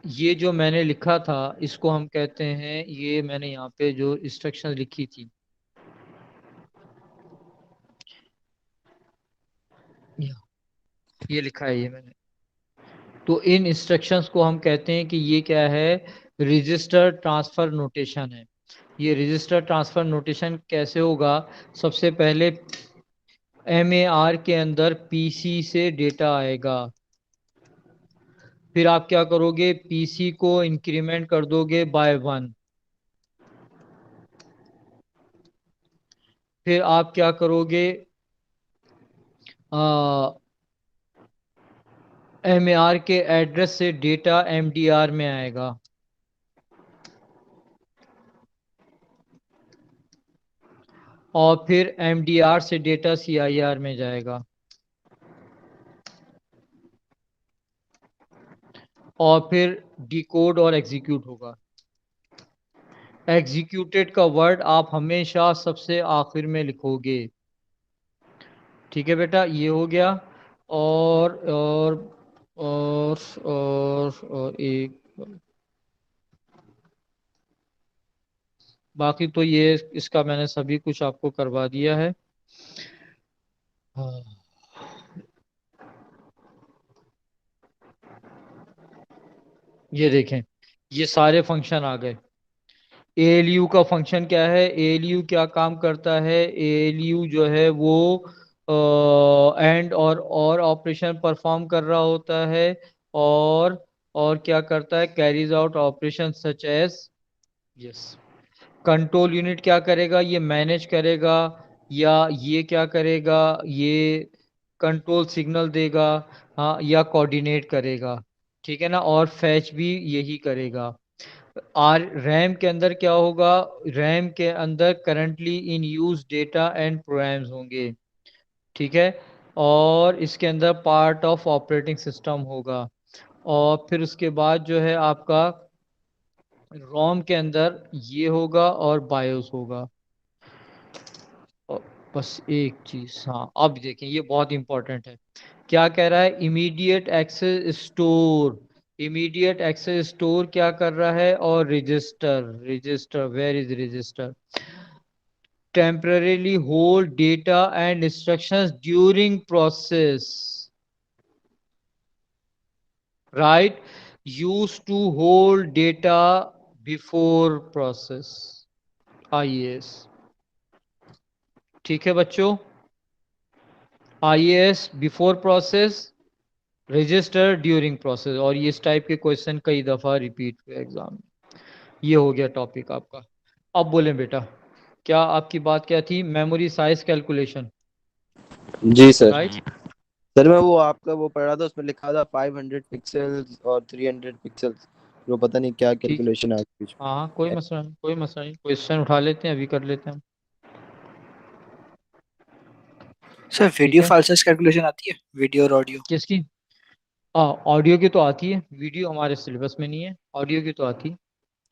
ये जो मैंने लिखा था इसको हम कहते हैं, ये मैंने यहाँ पे जो इंस्ट्रक्शन लिखी थी, ये लिखा है ये मैंने। तो इन इंस्ट्रक्शंस को हम कहते हैं कि ये क्या है, रजिस्टर ट्रांसफर नोटेशन है। ये रजिस्टर ट्रांसफर नोटेशन कैसे होगा, सबसे पहले MAR के अंदर PC से डेटा आएगा, फिर आप क्या करोगे, PC को इंक्रीमेंट कर दोगे बाय 1। फिर आप क्या करोगे, MAR के एड्रेस से डेटा MDR में आएगा, और फिर MDR से डेटा CIR में जाएगा, और फिर डिकोड और एग्जीक्यूट होगा। एग्जीक्यूटेड का वर्ड आप हमेशा सबसे आखिर में लिखोगे। ठीक है बेटा, ये हो गया। और और एक बाकी तो ये इसका मैंने सभी कुछ आपको करवा दिया है। हाँ, ये देखें, ये सारे फंक्शन आ गए। एएलयू का फंक्शन क्या है, एएलयू क्या काम करता है, एएलयू जो है वो एंड और ऑपरेशन परफॉर्म कर रहा होता है, और क्या करता है, carries out operation such as, yes. Control unit क्या करेगा, ये मैनेज करेगा, या ये क्या करेगा, ये कंट्रोल सिग्नल देगा, हाँ, या कोऑर्डिनेट करेगा, ठीक है ना, और फैच भी यही करेगा। रैम के अंदर क्या होगा, रैम के अंदर currently in use data and programs होंगे, ठीक है, और इसके अंदर पार्ट ऑफ ऑपरेटिंग सिस्टम होगा, और फिर उसके बाद जो है आपका रोम के अंदर ये होगा और बायोस होगा। और बस एक चीज, हाँ अब देखें, ये बहुत इंपॉर्टेंट है। क्या कह रहा है, immediate access store, immediate access store क्या कर रहा है, और register, register, where is register, temporarily hold data and instructions during process, right, use to hold data before process, IAS, ठीक है बच्चों, IAS before process, register during process, और ये इस टाइप के क्वेश्चन कई दफा रिपीट हुए एग्जाम में। ये हो गया टॉपिक आपका। अब बोलें बेटा, क्या आपकी बात क्या थी, मेमोरी साइज कैलकुलेशन, जी सर। राइट। सर मैं वो आपका वो पढ़ा था, उसमें लिखा था 500 पिक्सल्स और 300 पिक्सल्स, वो पता नहीं क्या ठीक, कैलकुलेशन है बीच हाँ हाँ, कोई मसला नहीं, कोई मसला नहीं, क्वेश्चन उठा लेते हैं, अभी कर लेते हैं, सर ठीक वीडियो है। फाइल साइज कैलकुलेशन आती है, वीडियो और ऑडियो? किसकी, ऑडियो की तो आती है, वीडियो हमारे सिलेबस में नहीं है, ऑडियो की तो आती है।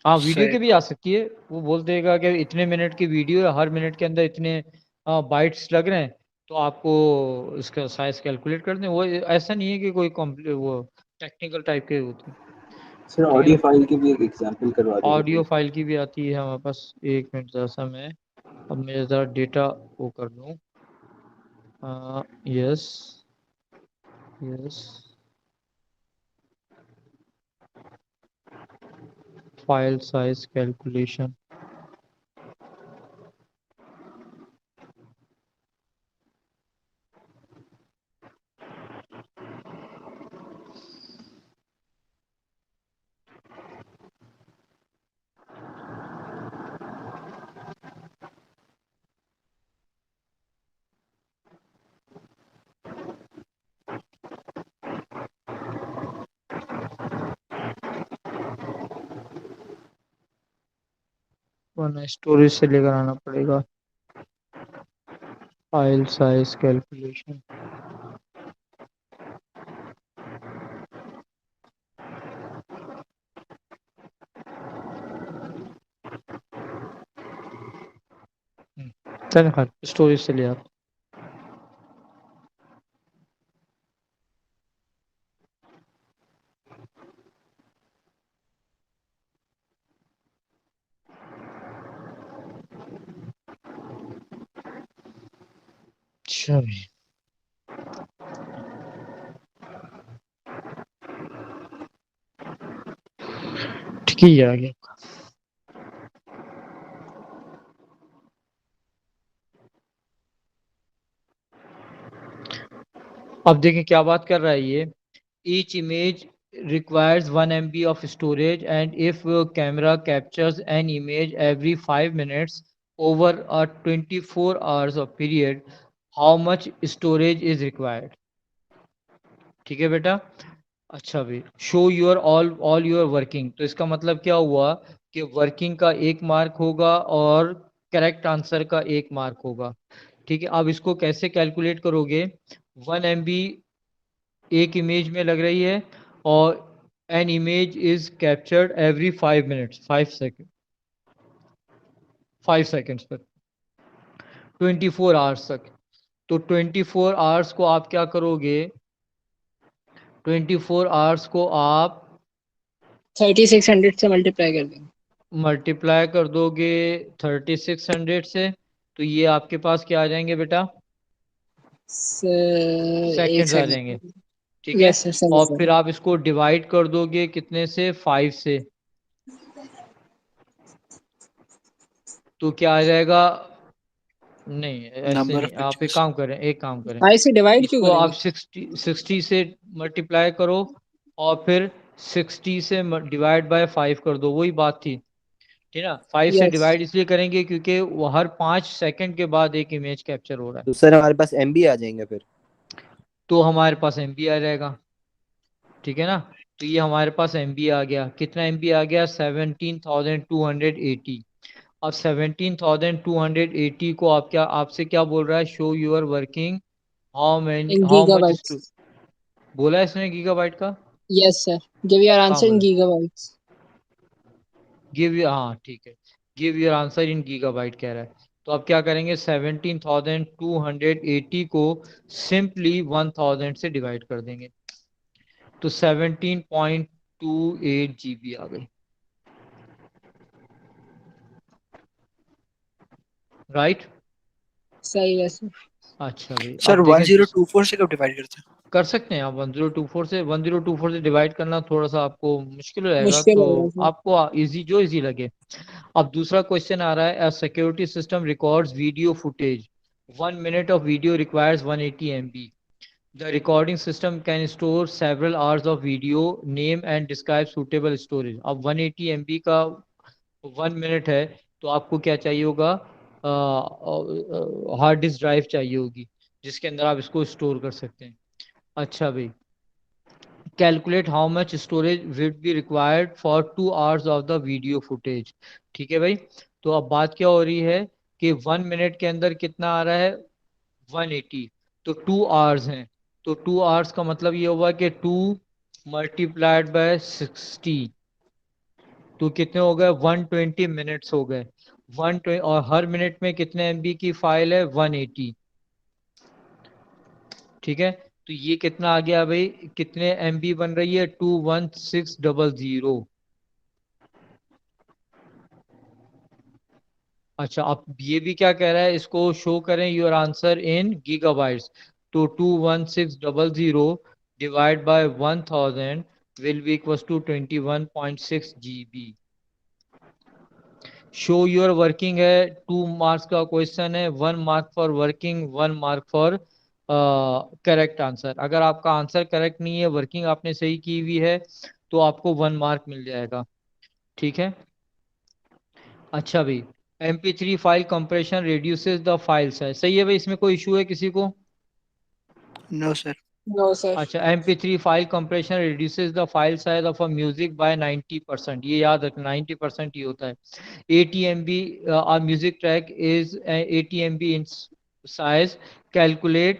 हाँ, वीडियो सर की भी आ सकती है, वो बोल देगा कि इतने मिनट की वीडियो है, हर मिनट के अंदर इतने बाइट्स लग रहे हैं, तो आपको इसका साइज कैलकुलेट कर दें, वो ऐसा नहीं है कि कोई वो टेक्निकल टाइप के होते हैं, सर ठीक है। ऑडियो फाइल की भी एक एग्जांपल करवा दीजिए ऑडियो प्लीज। फाइल की भी आती है हमारे पास, एक मिनट जैसा मैं, अब मैं ज़रा डेटा वो कर लूँ, yes, yes, file size calculation, वरना स्टोरेज से लेकर आना पड़ेगा, फाइल साइज कैलकुलेशन, चल हाँ, स्टोरेज से ले आता। अच्छा भाई, ठीक ही आ गया। अब देखें क्या बात कर रहा है ये, each image requires 1 MB of storage, and if camera captures an image every 5 minutes over a 24 hours of period, how much storage is required, ठीक है बेटा। अच्छा भाई, show your all your working, तो इसका मतलब क्या हुआ कि वर्किंग का एक मार्क होगा और करेक्ट आंसर का एक मार्क होगा, ठीक है। अब इसको कैसे कैलकुलेट करोगे, 1 MB एक इमेज में लग रही है, और an image is captured every 5 minutes, 5 second, 5 seconds पर 24 आवर्स तक। तो 24 आवर्स को आप क्या करोगे, 24 आवर्स को आप 3600 से मल्टीप्लाई कर देंगे। मल्टीप्लाई कर दोगे 3600 से, तो ये आपके पास क्या आ जाएंगे बेटा? एक सेकंड्स आ जाएंगे। सेकंड। ठीक है। यस सर, समझ और फिर गया। आप इसको डिवाइड कर दोगे कितने से? 5 से। तो क्या आ जाएगा? नहीं ऐसे नंबर नहीं, ऑफ आप एक पिक्चर्स। काम करें, एक काम करें, 5 से डिवाइड क्यों इसको आप करेंगे? 60 से मल्टीप्लाई करो और फिर 60 से डिवाइड बाय 5 कर दो, वही बात थी। ठीक है ना? 5 से यस। डिवाइड इसलिए करेंगे क्योंकि वो हर 5 सेकंड के बाद एक इमेज कैप्चर हो रहा है। तो सर हमारे पास एमबी आ जाएंगे फिर। तो हमारे पास एमबी आ जाएगा। ठीक है ना? तो ये हमारे पास एमबी आ गया। कितना एमबी आ गया? 17,280। अब 17,280 को आप क्या, आपसे क्या बोल रहा है? Show your working how many, in how much gigabytes. बोला है इसने गीगाबाइट का? यस सर, गिव योर कहाँ आंसर इन बोला? गीगाबाइट्स। गिव यू, हाँ ठीक है, give your answer in gigabyte कह रहा है। तो अब क्या करेंगे? 17,280 को सिंपली 1000 से डिवाइड कर देंगे, तो 17.28 GB आ गई। राइट? सही है सर। अच्छा भाई, सर अब देखें 1024 से कब डिवाइड करते हैं? कर सकते हैं आप 1024 से। 1024 से डिवाइड करना थोड़ा सा आपको मुश्किल हो जाएगा, मुश्किल तो होगा सर। आपको इजी, जो इजी लगे। अब दूसरा क्वेश्चन आ रहा है, a security system records video footage, 1 minute of video requires 180 MB. The recording system can store several hours of video, name and describe suitable storage. अब 180 MB का 1 मिनट है, तो आपको क्या चाहिए होगा? हार्ड डिस्क ड्राइव चाहिए होगी जिसके अंदर आप इसको स्टोर कर सकते हैं। अच्छा भाई, calculate how much storage would be required for 2 hours of the video footage. ठीक है भाई। तो अब बात क्या हो रही है कि 1 मिनट के अंदर कितना आ रहा है? 180। तो 2 hours हैं, तो 2 hours का मतलब ये होगा कि 2 × 60, तो कितने हो गए? 120 मिनट्स हो गए। 120, और हर मिनट में कितने MB की फाइल है? 180। ठीक है। तो ये कितना आ गया भाई? कितने MB बन रही है? 21600। अच्छा, अब ये भी क्या कह रहा है? इसको शो करें योर आंसर इन गीगाबाइट्स। तो 21600 divide by 1000 will be equal to 21.6 GB। Show your working है, 2 मार्क्स का क्वेश्चन है, 1 mark for working, 1 mark for correct answer. अगर आपका आंसर करेक्ट नहीं है, वर्किंग आपने सही की हुई है, तो आपको 1 मार्क मिल जाएगा। ठीक है। अच्छा भाई, MP3 file compression reduces the file size, सही है भाई? इसमें कोई इशू है किसी को? No sir. No sir. अच्छा, MP3 file compression reduces the file size of a music by 90%, ये याद रखना, 90% ही होता है। 80 MB a music track is 80 MB in size, calculate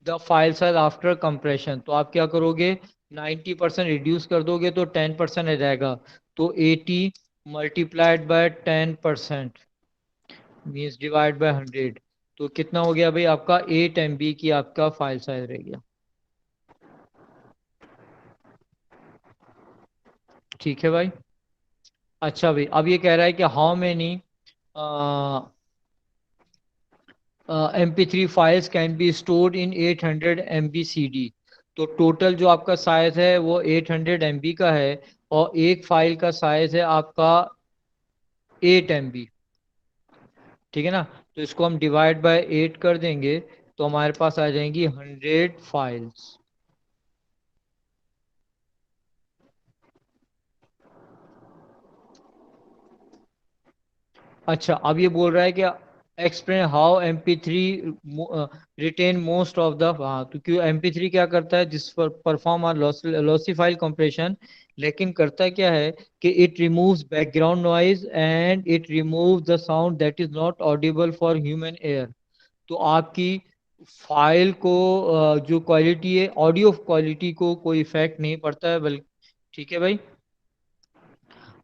the file size after compression। तो आप क्या करोगे? 90% रिड्यूस कर दोगे तो 10% आ जाएगा, तो 80 multiplied by 10% means divide by 100। तो कितना हो गया भाई? आपका 8 MB की आपका फाइल साइज रह गया। ठीक है भाई। अच्छा भाई, अब ये कह रहा है कि how many MP3 files can be stored in 800 MB CD। तो टोटल जो आपका साइज है वो 800 MB का है, और एक फाइल का साइज है आपका 8 MB। ठीक है ना? तो इसको हम डिवाइड बाय 8 कर देंगे, तो हमारे पास आ जाएंगी 100 फाइल्स। अच्छा, अब ये बोल रहा है कि explain how MP3 retain most of the, हाँ, तो क्यों MP3 क्या करता है? जिस पर perform are lossy file compression, लेकिन करता क्या है कि it removes background noise and it removes the sound that is not audible for human ear. तो आपकी फाइल को जो क्वालिटी है, ऑडियो क्वालिटी को कोई इफेक्ट नहीं पड़ता है, बल्कि, ठीक है भाई।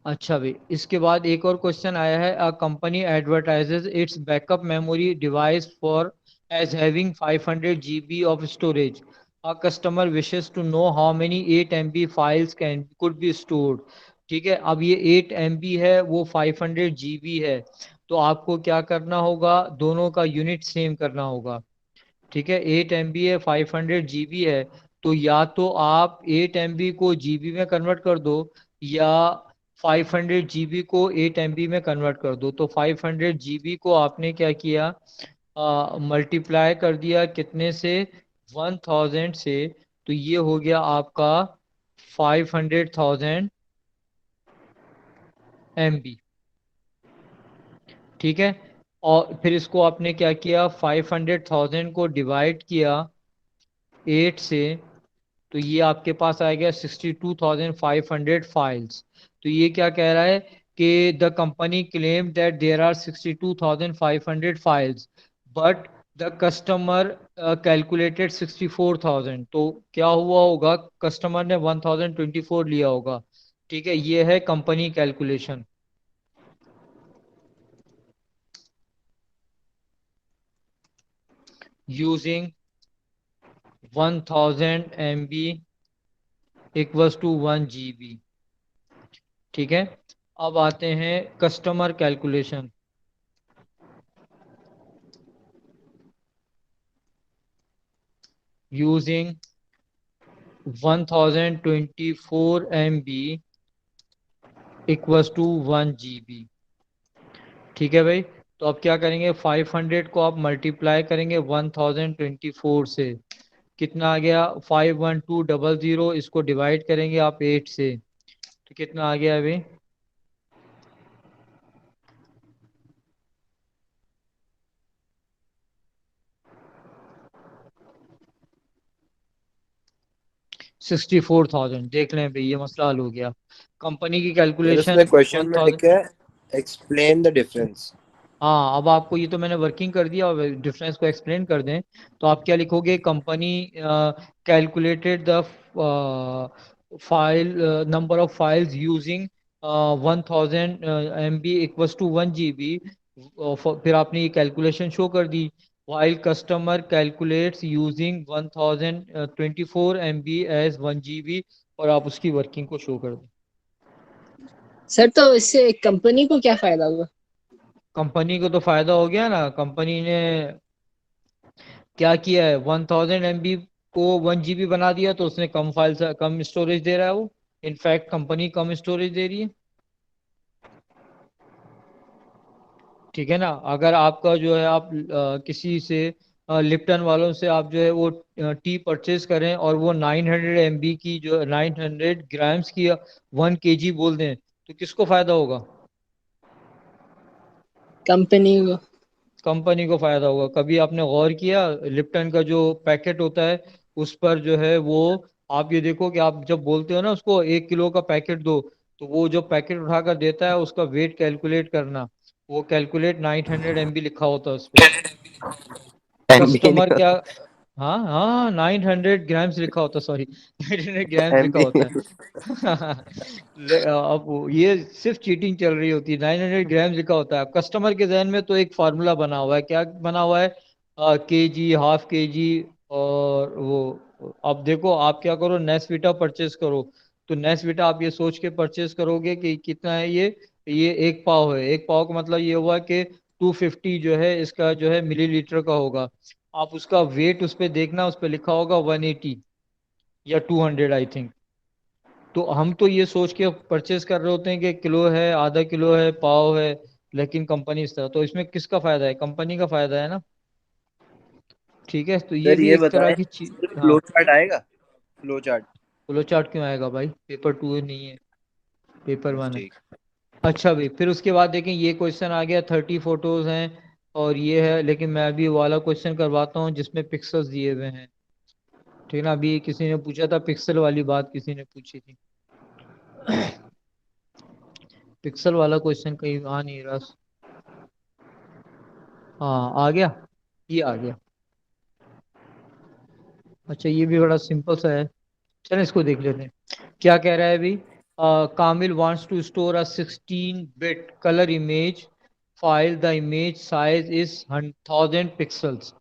अच्छा भाई, इसके बाद एक और क्वेश्चन आया है, a company advertises its backup memory device for as having 500 GB of storage, A customer wishes to know how many 8 MB files could be stored. ठीक है, अब ये 8 MB है, वो 500 GB है, तो आपको क्या करना होगा, दोनों का यूनिट सेम करना होगा। ठीक है, 8 MB है, 500 GB है, तो या तो आप 8 MB को GB में कन्वर्ट कर दो, या 500 GB को 8 MB में कन्वर्ट कर दो। तो 500 GB को आपने क्या किया, मल्टीप्लाई कर दिया कितने से, 1000 से, तो ये हो गया आपका 500,000 MB। ठीक है, और फिर इसको आपने क्या किया, 500,000 को डिवाइड किया 8 से, तो ये आपके पास आएगा 62,500 फाइल्स। तो ये क्या कह रहा है कि the company claim that there are 62,500 files, but the customer calculated 64,000। तो क्या हुआ होगा, कस्टमर ने 1024 लिया होगा। ठीक है, ये है company calculation. Using 1000 MB equals to 1 GB। ठीक है, अब आते हैं customer calculation. Using 1024 MB equals to 1 GB। ठीक है भाई, तो अब क्या करेंगे, 500 को आप मल्टीप्लाई करेंगे 1024 से, कितना आ गया, 51200। इसको डिवाइड करेंगे आप 8 से, तो कितना आ गया अभी, 64,000। देख लें भाई, ये मसला हल हो गया। कंपनी की फिर उसने कैलकुलेशन क्वेश्चन में 1000। लिखा है एक्सप्लेन द डिफरेंस। हाँ, अब आपको ये तो मैंने वर्किंग कर दिया, और डिफरेंस को एक्सप्लेन कर दें, तो आप क्या लिखोगे, company calculated the file number of files using 1000 MB equals to 1 GB। फिर आपने ये कैलकुलेशन शो कर दी, while customer calculates using 1024 MB as 1 GB, और आप उसकी वर्किंग को शो कर दें। सर तो इससे कंपनी को क्या फायदा हुआ? कंपनी को तो फायदा हो गया ना, कंपनी ने क्या किया है, 1000 MB को 1 GB बना दिया, तो उसने कम फाइल से कम स्टोरेज दे रहा है वो। इनफैक्ट कंपनी कम स्टोरेज दे रही है। ठीक है ना, अगर आपका जो है, आप किसी से लिप्टन वालों से आप जो है वो टी परचेज करें, और वो 900 MB की, जो 900 ग्राम्स की 1 kg बोल दें, तो किसको फायदा होगा, कंपनी को। कंपनी को फायदा होगा। कभी आपने गौर किया, लिप्टन का जो पैकेट होता है, उस पर जो है वो, आप ये देखो कि आप जब बोलते हो ना उसको 1 किलो का पैकेट दो, तो वो जो पैकेट उठाकर देता है, उसका वेट कैलकुलेट करना, वो कैलकुलेट 900 MB लिखा होता है उस पर। एमबी कस्टमर नहीं, क्या, हाँ हाँ, 900 ग्राम्स लिखा होता, सॉरी 900 ग्राम्स लिखा एमबी होता है। अब ये सिर्फ चीटिंग चल रही होती है, 900 ग्राम्स लिखा होता है। कस्टमर के जहन में तो एक फार्मूला बना हुआ है, क्या बना हुआ है, KG, ½ KG, और वो, अब देखो आप क्या करो, नेस्विटा परचेज करो, तो नेस्विटा आप ये सोच के परचेज करोगे कि कितना है ये 1 पाव है। 1 पाव का मतलब ये हुआ कि 250 जो है इसका जो है मिलीलीटर का होगा। आप उसका वेट उस पर देखना, उस पर लिखा होगा 180 या 200 आई थिंक। तो हम तो ये सोच के परचेज कर रहे होते हैं कि किलो है, ½ किलो है, पाव है, लेकिन कंपनी इस तरह, तो इसमें किसका फायदा है, कंपनी का फायदा है ना। ठीक है, तो ये सर भी ये एक तरह बताएं, की चीज। हाँ, फ्लो चार्ट आएगा, फ्लो चार्ट। फ्लो चार्ट क्यों आएगा भाई, पेपर 2 नहीं है, पेपर 1 है। ठीक। अच्छा भाई, फिर उसके बाद देखें, ये क्वेश्चन आ गया, 30 फोटोज हैं, और ये है, लेकिन मैं अभी वो वाला क्वेश्चन करवाता हूँ जिसमें पिक्सल्स दिए हुए हैं। ठीक है ना, अभी किसी ने पूछा था पिक्सल वाली बात, किसी ने पूछी थी। पिक्सल वाला क्वेश्चन कहीं आ नहीं रहा। हाँ, आ गया, ये आ गया। अच्छा, ये भी बड़ा सिंपल सा है, चलो इसको देख लेते हैं। क्या कह रहा है अभी, Kamil wants to store a 16 bit colour image file, the image size is 1000 pixels.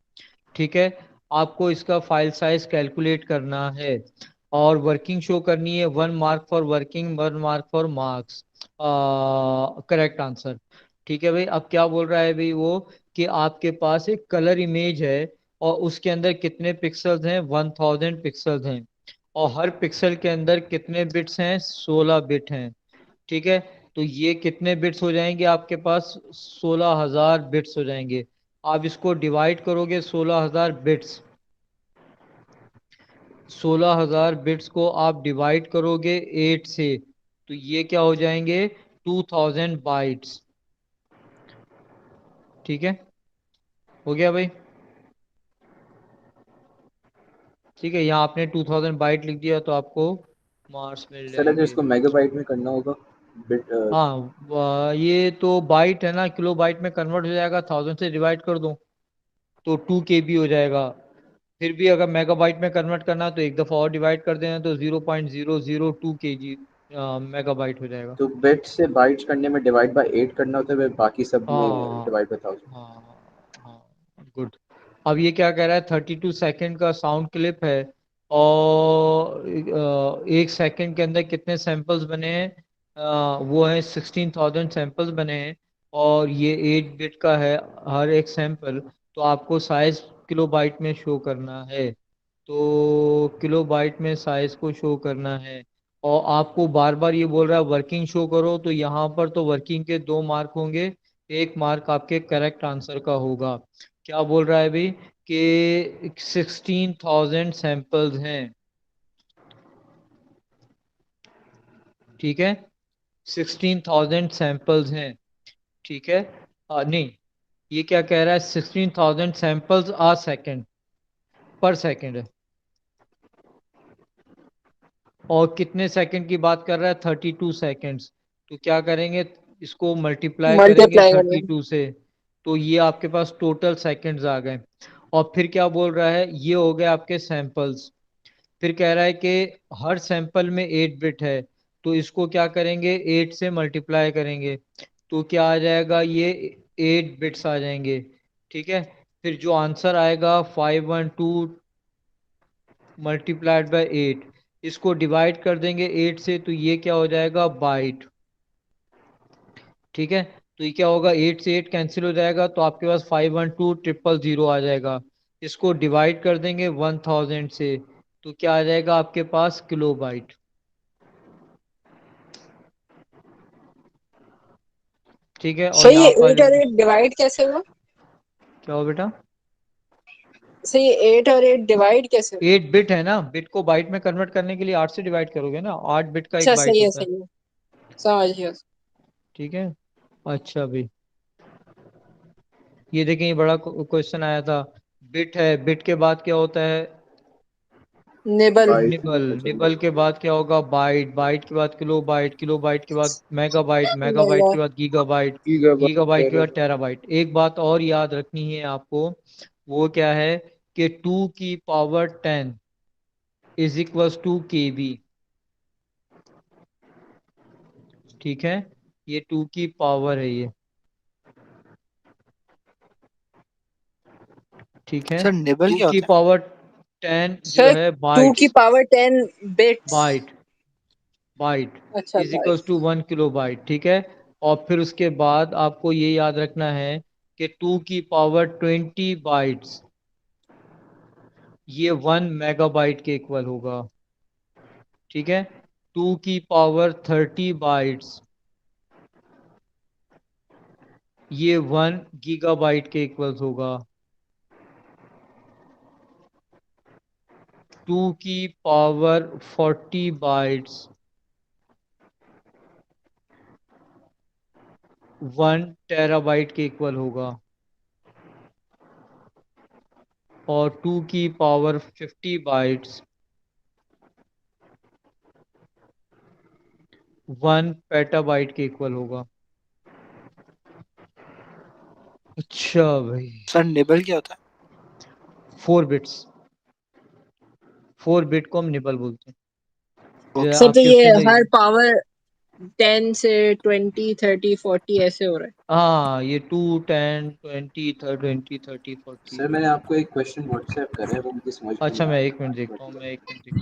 ठीक है, आपको इसका फाइल साइज कैलकुलेट करना है और वर्किंग शो करनी है, 1 mark for working, 1 mark for marks, correct answer. ठीक है भाई। अब क्या बोल रहा है भाई वो, कि आपके पास एक कलर इमेज है और उसके अंदर कितने पिक्सल्स हैं, 1000 पिक्सल्स हैं, और हर पिक्सल के अंदर कितने बिट्स हैं, 16 बिट हैं। ठीक है। तो ये कितने बिट्स हो जाएंगे आपके पास, 16,000 बिट्स हो जाएंगे। आप इसको डिवाइड करोगे, 16,000 बिट्स, 16,000 बिट्स को आप डिवाइड करोगे 8 से, तो ये क्या हो जाएंगे, 2000 बाइट्स। ठीक है, हो गया भाई। ठीक है, यहाँ आपने 2000 बाइट लिख दिया तो आपको मार्क्स मिल सर अगर जाएंगे। इसको मेगाबाइट में करना होगा बिट हाँ, ये तो बाइट है ना, किलो बाइट में कन्वर्ट हो जाएगा, 1000 से डिवाइड कर दो तो 2 KB हो जाएगा। फिर भी अगर मेगाबाइट में कन्वर्ट करना है तो एक दफ़ा और डिवाइड कर देना तो 0.002 kg मेगाबाइट हो जाएगा। तो बिट से बाइट्स करने में डिवाइड बाय 8 करना होता है, बाकी सब में हाँ डिवाइड बाय 1000। हाँ हाँ, गुड। अब ये क्या कह रहा है, 32 सेकेंड का साउंड क्लिप है और 1 सेकेंड के अंदर कितने सैंपल्स बने हैं, वो है 16,000 सैंपल्स बने हैं, और ये 8 बिट का है हर एक सैंपल। तो आपको साइज किलो बाइट में शो करना है, तो किलो बाइट में साइज को शो करना है। और आपको बार बार ये बोल रहा है वर्किंग शो करो, तो यहाँ पर तो वर्किंग के 2 मार्क होंगे, 1 मार्क आपके करेक्ट आंसर का होगा। क्या बोल रहा है अभी, कि 16,000 सैंपल्स हैं। ठीक है, 16,000 सैंपल्स हैं। ठीक है, नहीं, ये क्या कह रहा है, 16,000 सैंपल्स आ सेकेंड, पर सेकेंड है, और कितने सेकंड की बात कर रहा है, 32 सेकेंड्स। तो क्या करेंगे, इसको मल्टीप्लाई करेंगे मल्टीप्लाई थर्टी करें। टू से, तो ये आपके पास टोटल सेकंड्स आ गए। और फिर क्या बोल रहा है, ये हो गए आपके सैंपल्स। फिर कह रहा है कि हर सैंपल में 8 बिट है, तो इसको क्या करेंगे, 8 से मल्टीप्लाई करेंगे, तो क्या आ जाएगा, ये 8 बिट्स आ जाएंगे। ठीक है। फिर जो आंसर आएगा 512 मल्टीप्लाइड बाय 8, इसको डिवाइड कर देंगे 8 से, तो ये क्या हो जाएगा, बाइट। ठीक है। तो ये क्या होगा, 8 से 8 कैंसिल हो जाएगा, तो आपके पास 512000 आ जाएगा। इसको डिवाइड कर देंगे 1000 से, तो क्या आ जाएगा आपके पास, किलो बाइट। ठीक है, और सर ये यहाँ पर 8 और 8 डिवाइड कैसे हुआ? क्या हो बेटा, सर ये 8 और 8 डिवाइड कैसे हुआ? 8 बिट है ना, बिट को बाइट में कन्वर्ट करने के लिए 8 से डिवाइड करोगे ना, 8 बिट का एक अच्छा बाइट सही है होता है। सही है, समझ गया। ठीक है। अच्छा भाई, ये देखें, ये बड़ा क्वेश्चन आया था। बिट है, बिट के बाद क्या होता है, निबल। बाइट निबल, अच्छा निबल के बाद क्या होगा, बाइट, बाइट के बाद किलो बाइट, किलो बाइट के बाद मेगाबाइट, मेगाबाइट मेगा। के बाद गीगाबाइट, गीगाबाइट गीगाबाइट के बाद टेराबाइट। टेराबाइट। एक बात और याद रखनी है आपको, वो क्या है, कि 2 की power 10 is equals to KB। ठीक है, ये 2 की पावर है ये। ठीक है, सर निबल टू क्या की होता है? पावर 10 जो सर है 2 की bytes, power 10 bits. Byte, byte अच्छा is equals bytes. To 1 kilobyte. ठीक है। और फिर उसके बाद आपको ये याद रखना है कि 2 की पावर 20 बाइट्स, ये 1 मेगाबाइट के इक्वल होगा। ठीक है। 2 की पावर 30 बाइट्स, ये 1 गीगाबाइट के इक्वल्स होगा। 2 की पावर 40 बाइट्स, 1 टेराबाइट के इक्वल होगा। और 2 की पावर 50 बाइट्स, 1 पेटाबाइट के इक्वल होगा। अच्छा भाई, सर निबल क्या होता है? 4 बिट्स, 4 बिट को हम निबल बोलते हैं। जो है ओके। सर तो आपके ये उसके अंदर, हर पावर 10 से 20 30 40 ऐसे हो रहा है। हाँ, ये 2 10 20 20 30 40। सर मैंने आपको एक क्वेश्चन व्हाट्सएप करा है, वो मुझे समझ में अच्छा, नहीं आ मैं रहा, एक मिनट आप देखता हूँ, बता मैं एक मिनट देखता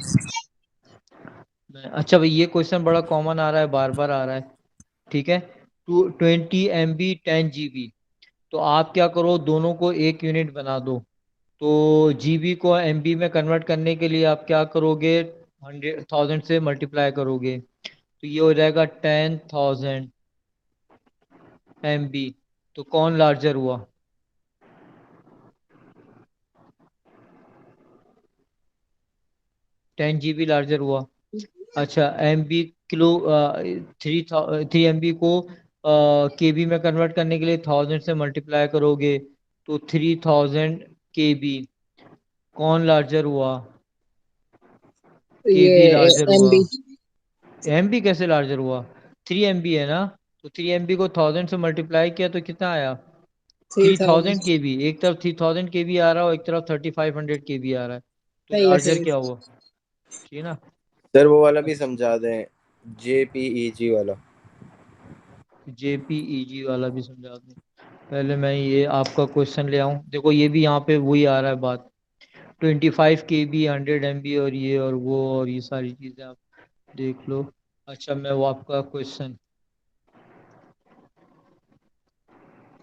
हूँ। अच्छा भाई, ये क्वेश्चन बड़ा कॉमन आ रहा है, बार बार आ रहा है। ठीक है, 20 MB 10 GB। तो आप क्या करो, दोनों को एक यूनिट बना दो। तो जीबी को एमबी में कन्वर्ट करने के लिए आप क्या करोगे, 100,000 से मल्टीप्लाई करोगे, तो ये हो जाएगा 10,000 MB। तो कौन लार्जर हुआ? 10 GB लार्जर हुआ। अच्छा, MB किलो, 3 MB को केबी में कन्वर्ट करने के लिए 1000 से मल्टीप्लाई करोगे, तो 3000 KB। कौन लार्जर हुआ? केबी ये लार्जर हुआ। MB एमबी कैसे लार्जर हुआ? 3 MB है ना, तो 3 MB को 1000 से मल्टीप्लाई किया तो कितना आया? 3000 3000। केबी। एक तरफ 3000 KB आ रहा है और एक तरफ 3500 KB आ रहा है, तो सही है लार्जर सही क्या है। हुआ? ठीक है ना। सर वो वाला भी अच्छा, समझा दें, JPEG वाला। JPEG वाला भी समझा दूं? पहले मैं ये आपका क्वेश्चन ले आऊं, देखो ये भी यहाँ पे वही आ रहा है बात। 25 KB 100 MB और ये और वो और ये सारी चीजें आप देख लो। अच्छा, मैं वो आपका क्वेश्चन,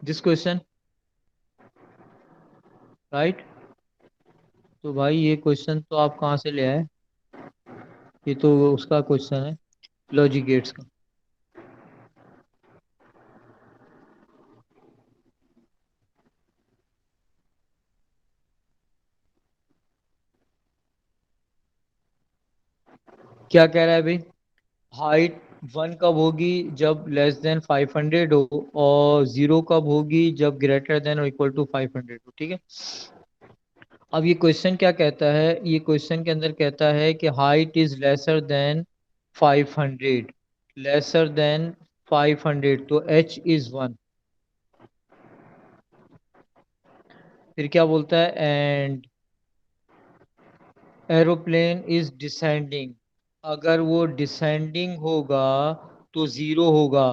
दिस क्वेश्चन, राइट। तो भाई ये क्वेश्चन तो आप कहाँ से ले आए? ये तो उसका क्वेश्चन है, लॉजिक गेट्स का। क्या कह रहा है भाई? हाइट 1 कब होगी? जब लेस देन 500 हो। और 0 कब होगी? जब ग्रेटर देन और इक्वल टू 500 हो। ठीक है। अब ये क्वेश्चन क्या कहता है, ये क्वेश्चन के अंदर कहता है कि height is lesser than 500, lesser than 500, तो h इज 1। फिर क्या बोलता है? And aeroplane is descending. अगर वो डिसेंडिंग होगा तो 0 होगा,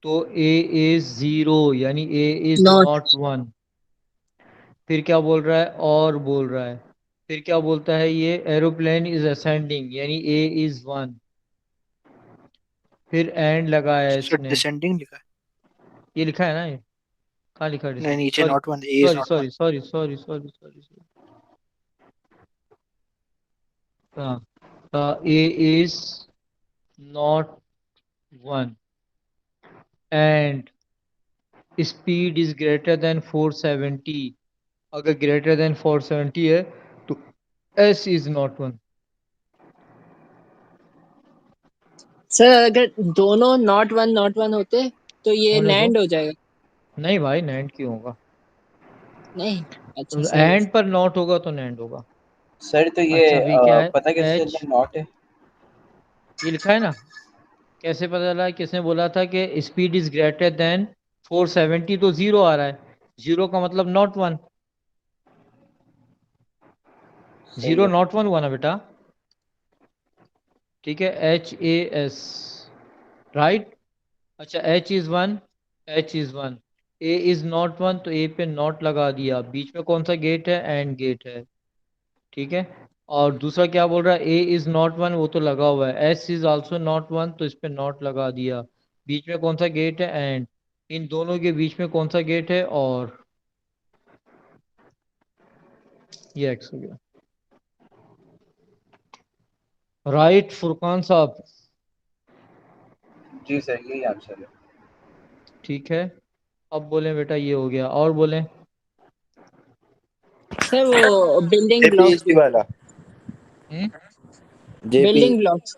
तो ए इज 0, यानी ए इज नॉट। नॉट 1। फिर क्या बोल रहा है? और बोल रहा है, फिर क्या बोलता है? ये एरोप्लेन इज असेंडिंग, यानी ए इज 1। फिर एंड लगाया है सर इसने। डिसेंडिंग लिखा है। ये लिखा है ना, ये कहाँ लिखा है? नहीं, नीचे sorry not one, a is sorry not one. Sorry sorry sorry sorry sorry sorry. हाँ, a is not 1 and speed is greater than 470। अगर ग्रेटर देन 470 है तो एस इज नॉट 1। सर अगर दोनों नॉट वन होते तो ये होने दो। नैंड हो जाएगा। नहीं भाई, नैंड क्यों होगा? नहीं। अच्छा सही है। एंड पर नॉट होगा तो नैंड होगा। सर तो ये अच्छा, अभी क्या है? पता कैसे चल एच, रहा है नॉट है? ये लिखा है ना। कैसे पता चला? किसने बोला था कि स्पीड इज ग्रेटर देन 470? तो 0 आ रहा है, 0 का मतलब नॉट 1। सही 0 है। नॉट 1 हुआ ना बेटा। ठीक है, HAS, राइट। अच्छा, H is 1, H is 1, A is not 1, तो A पे नॉट लगा दिया। बीच में कौन सा गेट है? एंड गेट है। ठीक है। और दूसरा क्या बोल रहा है? A इज नॉट 1, वो तो लगा हुआ है। S इज ऑल्सो नॉट 1, तो इस पे नॉट लगा दिया। बीच में कौन सा गेट है? एंड। इन दोनों के बीच में कौन सा गेट है? और। ये X हो गया, राइट फुरकान साहब। जी सर, यही आंसर है। ठीक है, अब बोलें बेटा, ये हो गया, और बोलें। सर वो बिल्डिंग ब्लॉक्स JPEG वाला। JP, building blocks.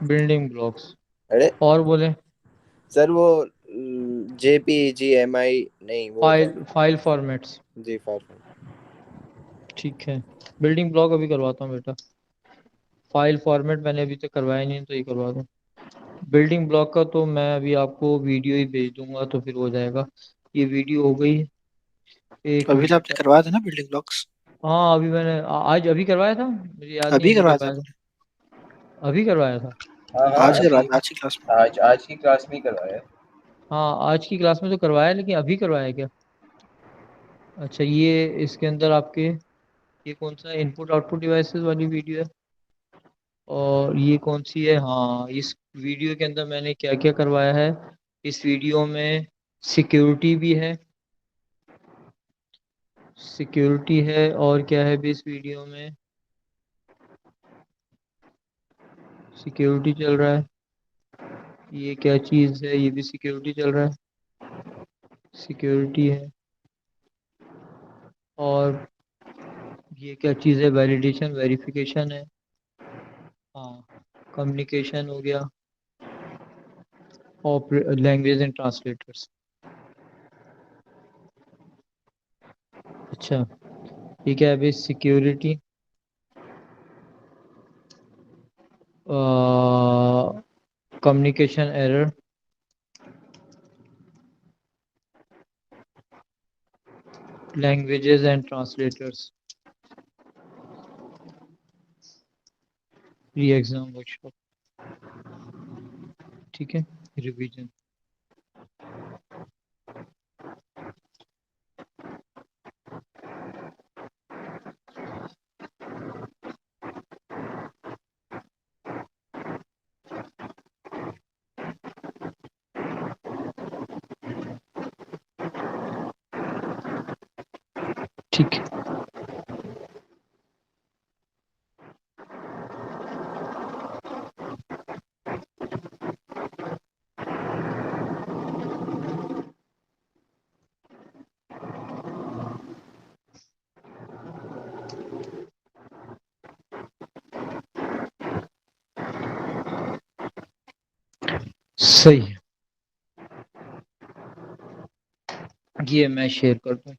Building blocks. अरे और बोलें। सर वो JPEG MI नहीं, वो होता फाइल है फाइल फॉर्मेट्स। जी फाइल। ठीक है, बिल्डिंग ब्लॉक अभी करवाता हूँ बेटा। फाइल फॉर्मेट मैंने अभी तक करवाया नहीं, तो ये करवा दूँ। बिल्डिंग ब्लॉक का तो मैं अभी आपको वीडियो ही भेज दूंगा, तो फिर हो जाएगा। ये वीडियो हो गई। एक अभी तो मिनट आपने का। करवाया था ना बिल्डिंग ब्लॉक्स? हाँ, अभी मैंने आज अभी करवाया था, मुझे याद नहीं अभी अभी करवाया था करवाया था। आपने? अभी करवाया था। हाँ हाँ आज आज की क्लास में आज की क्लास में ही करवाया है। हाँ आज की क्लास में तो करवाया, लेकिन अभी करवाया क्या? अच्छा, ये इसके अंदर आपके ये कौन सा इनपुट आउटपुट डिवाइसेस वाली वीडियो है? और ये कौन सी है? हाँ, इस वीडियो के अंदर मैंने क्या क्या करवाया है? इस वीडियो में सिक्योरिटी भी है, सिक्योरिटी है, और क्या है भी इस वीडियो में? सिक्योरिटी चल रहा है। ये क्या चीज़ है? ये भी सिक्योरिटी चल रहा है, सिक्योरिटी है। और ये क्या चीज़ है? वैलिडेशन वेरिफिकेशन है। हाँ, कम्युनिकेशन हो गया, और लैंग्वेज एंड ट्रांसलेटर्स। अच्छा, ये क्या है? Security, communication error, languages and translators, pre exam workshop. ठीक है, रिवीजन। ठीक है, सही है। ये मैं शेयर कर दूँ।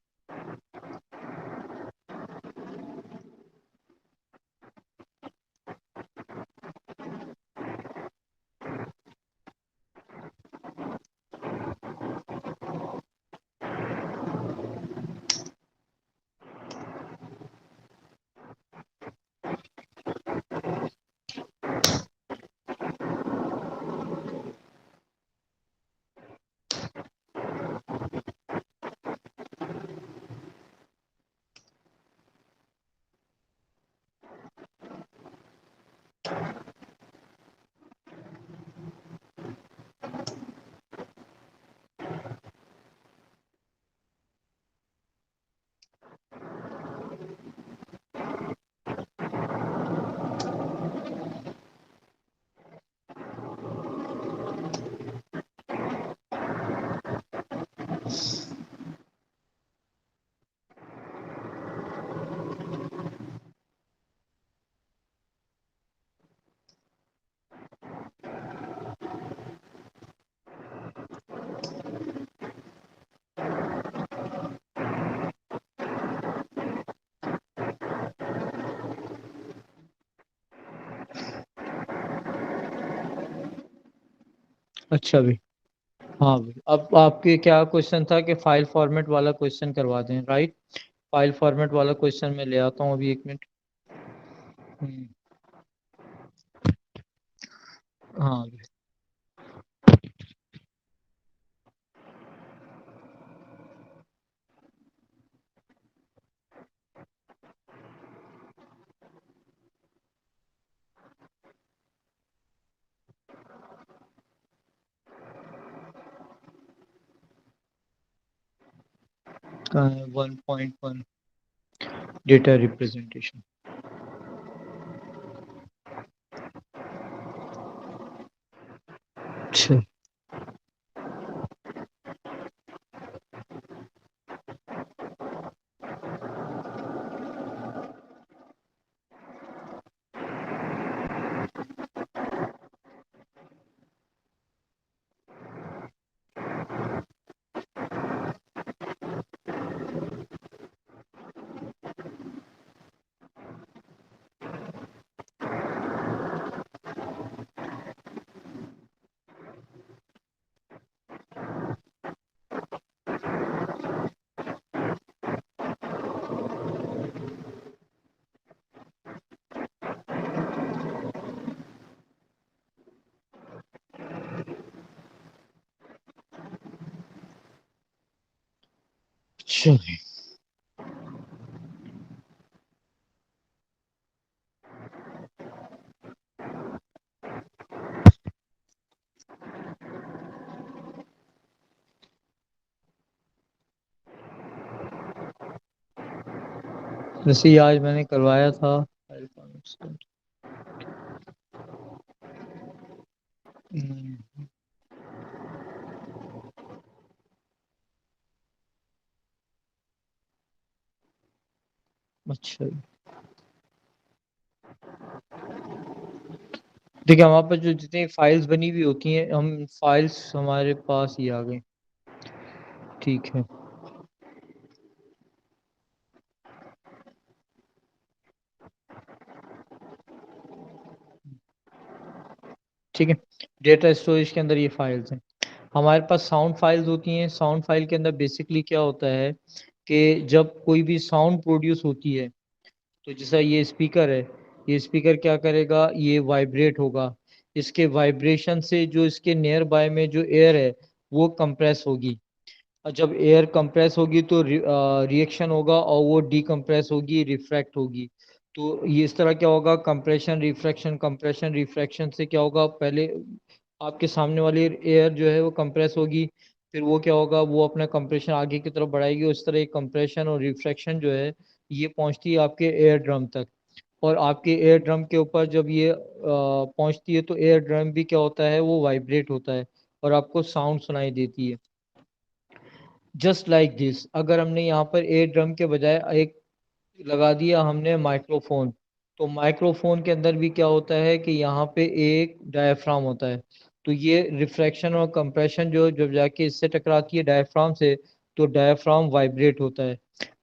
अच्छा भी, हाँ भी। अब आपके क्या क्वेश्चन था कि फाइल फॉर्मेट वाला क्वेश्चन करवा दें, राइट? फाइल फॉर्मेट वाला क्वेश्चन मैं ले आता हूँ अभी, एक मिनट। हम्म, हाँ भी। कहाँ है? 1.1 डेटा रिप्रेजेंटेशन। अच्छा, चलिए वैसे ही आज मैंने करवाया था। अच्छा देखिए हमारे पास जो जितनी फाइल्स बनी हुई होती हैं हम फाइल्स हमारे पास ही आ गई। ठीक है ठीक है। डेटा स्टोरेज के अंदर ये फाइल्स हैं। हमारे पास साउंड फाइल्स होती हैं। साउंड फाइल के अंदर बेसिकली क्या होता है कि जब कोई भी साउंड प्रोड्यूस होती है तो जैसा ये स्पीकर है, ये स्पीकर क्या करेगा, ये वाइब्रेट होगा। इसके वाइब्रेशन से जो इसके नियर बाय में जो एयर है वो कंप्रेस होगी, और जब एयर कंप्रेस होगी तो रिएक्शन होगा और वो डीकम्प्रेस होगी, रिफ्रैक्ट होगी। तो ये इस तरह क्या होगा, कंप्रेशन रिफ्रैक्शन से क्या होगा, पहले आपके सामने वाली एयर जो है वो कंप्रेस होगी, फिर वो क्या होगा, वो अपना कंप्रेशन आगे की तरफ बढ़ाएगी। उस तरह कंप्रेशन और रिफ्रैक्शन जो है ये पहुंचती है आपके एयर ड्रम तक। और आपके एयर ड्रम के ऊपर जब ये पहुंचती है तो एयर ड्रम भी क्या होता है, वो वाइब्रेट होता है और आपको साउंड सुनाई देती है। जस्ट लाइक दिस, अगर हमने यहाँ पर एयर ड्रम के बजाय एक लगा दिया हमने माइक्रोफोन, तो माइक्रोफोन के अंदर भी क्या होता है कि यहाँ पे एक डायफ्राम होता है। तो ये रिफ्रैक्शन और कंप्रेशन जो जब जाके इससे टकराती है डायफ्राम से, तो डायफ्राम वाइब्रेट होता है।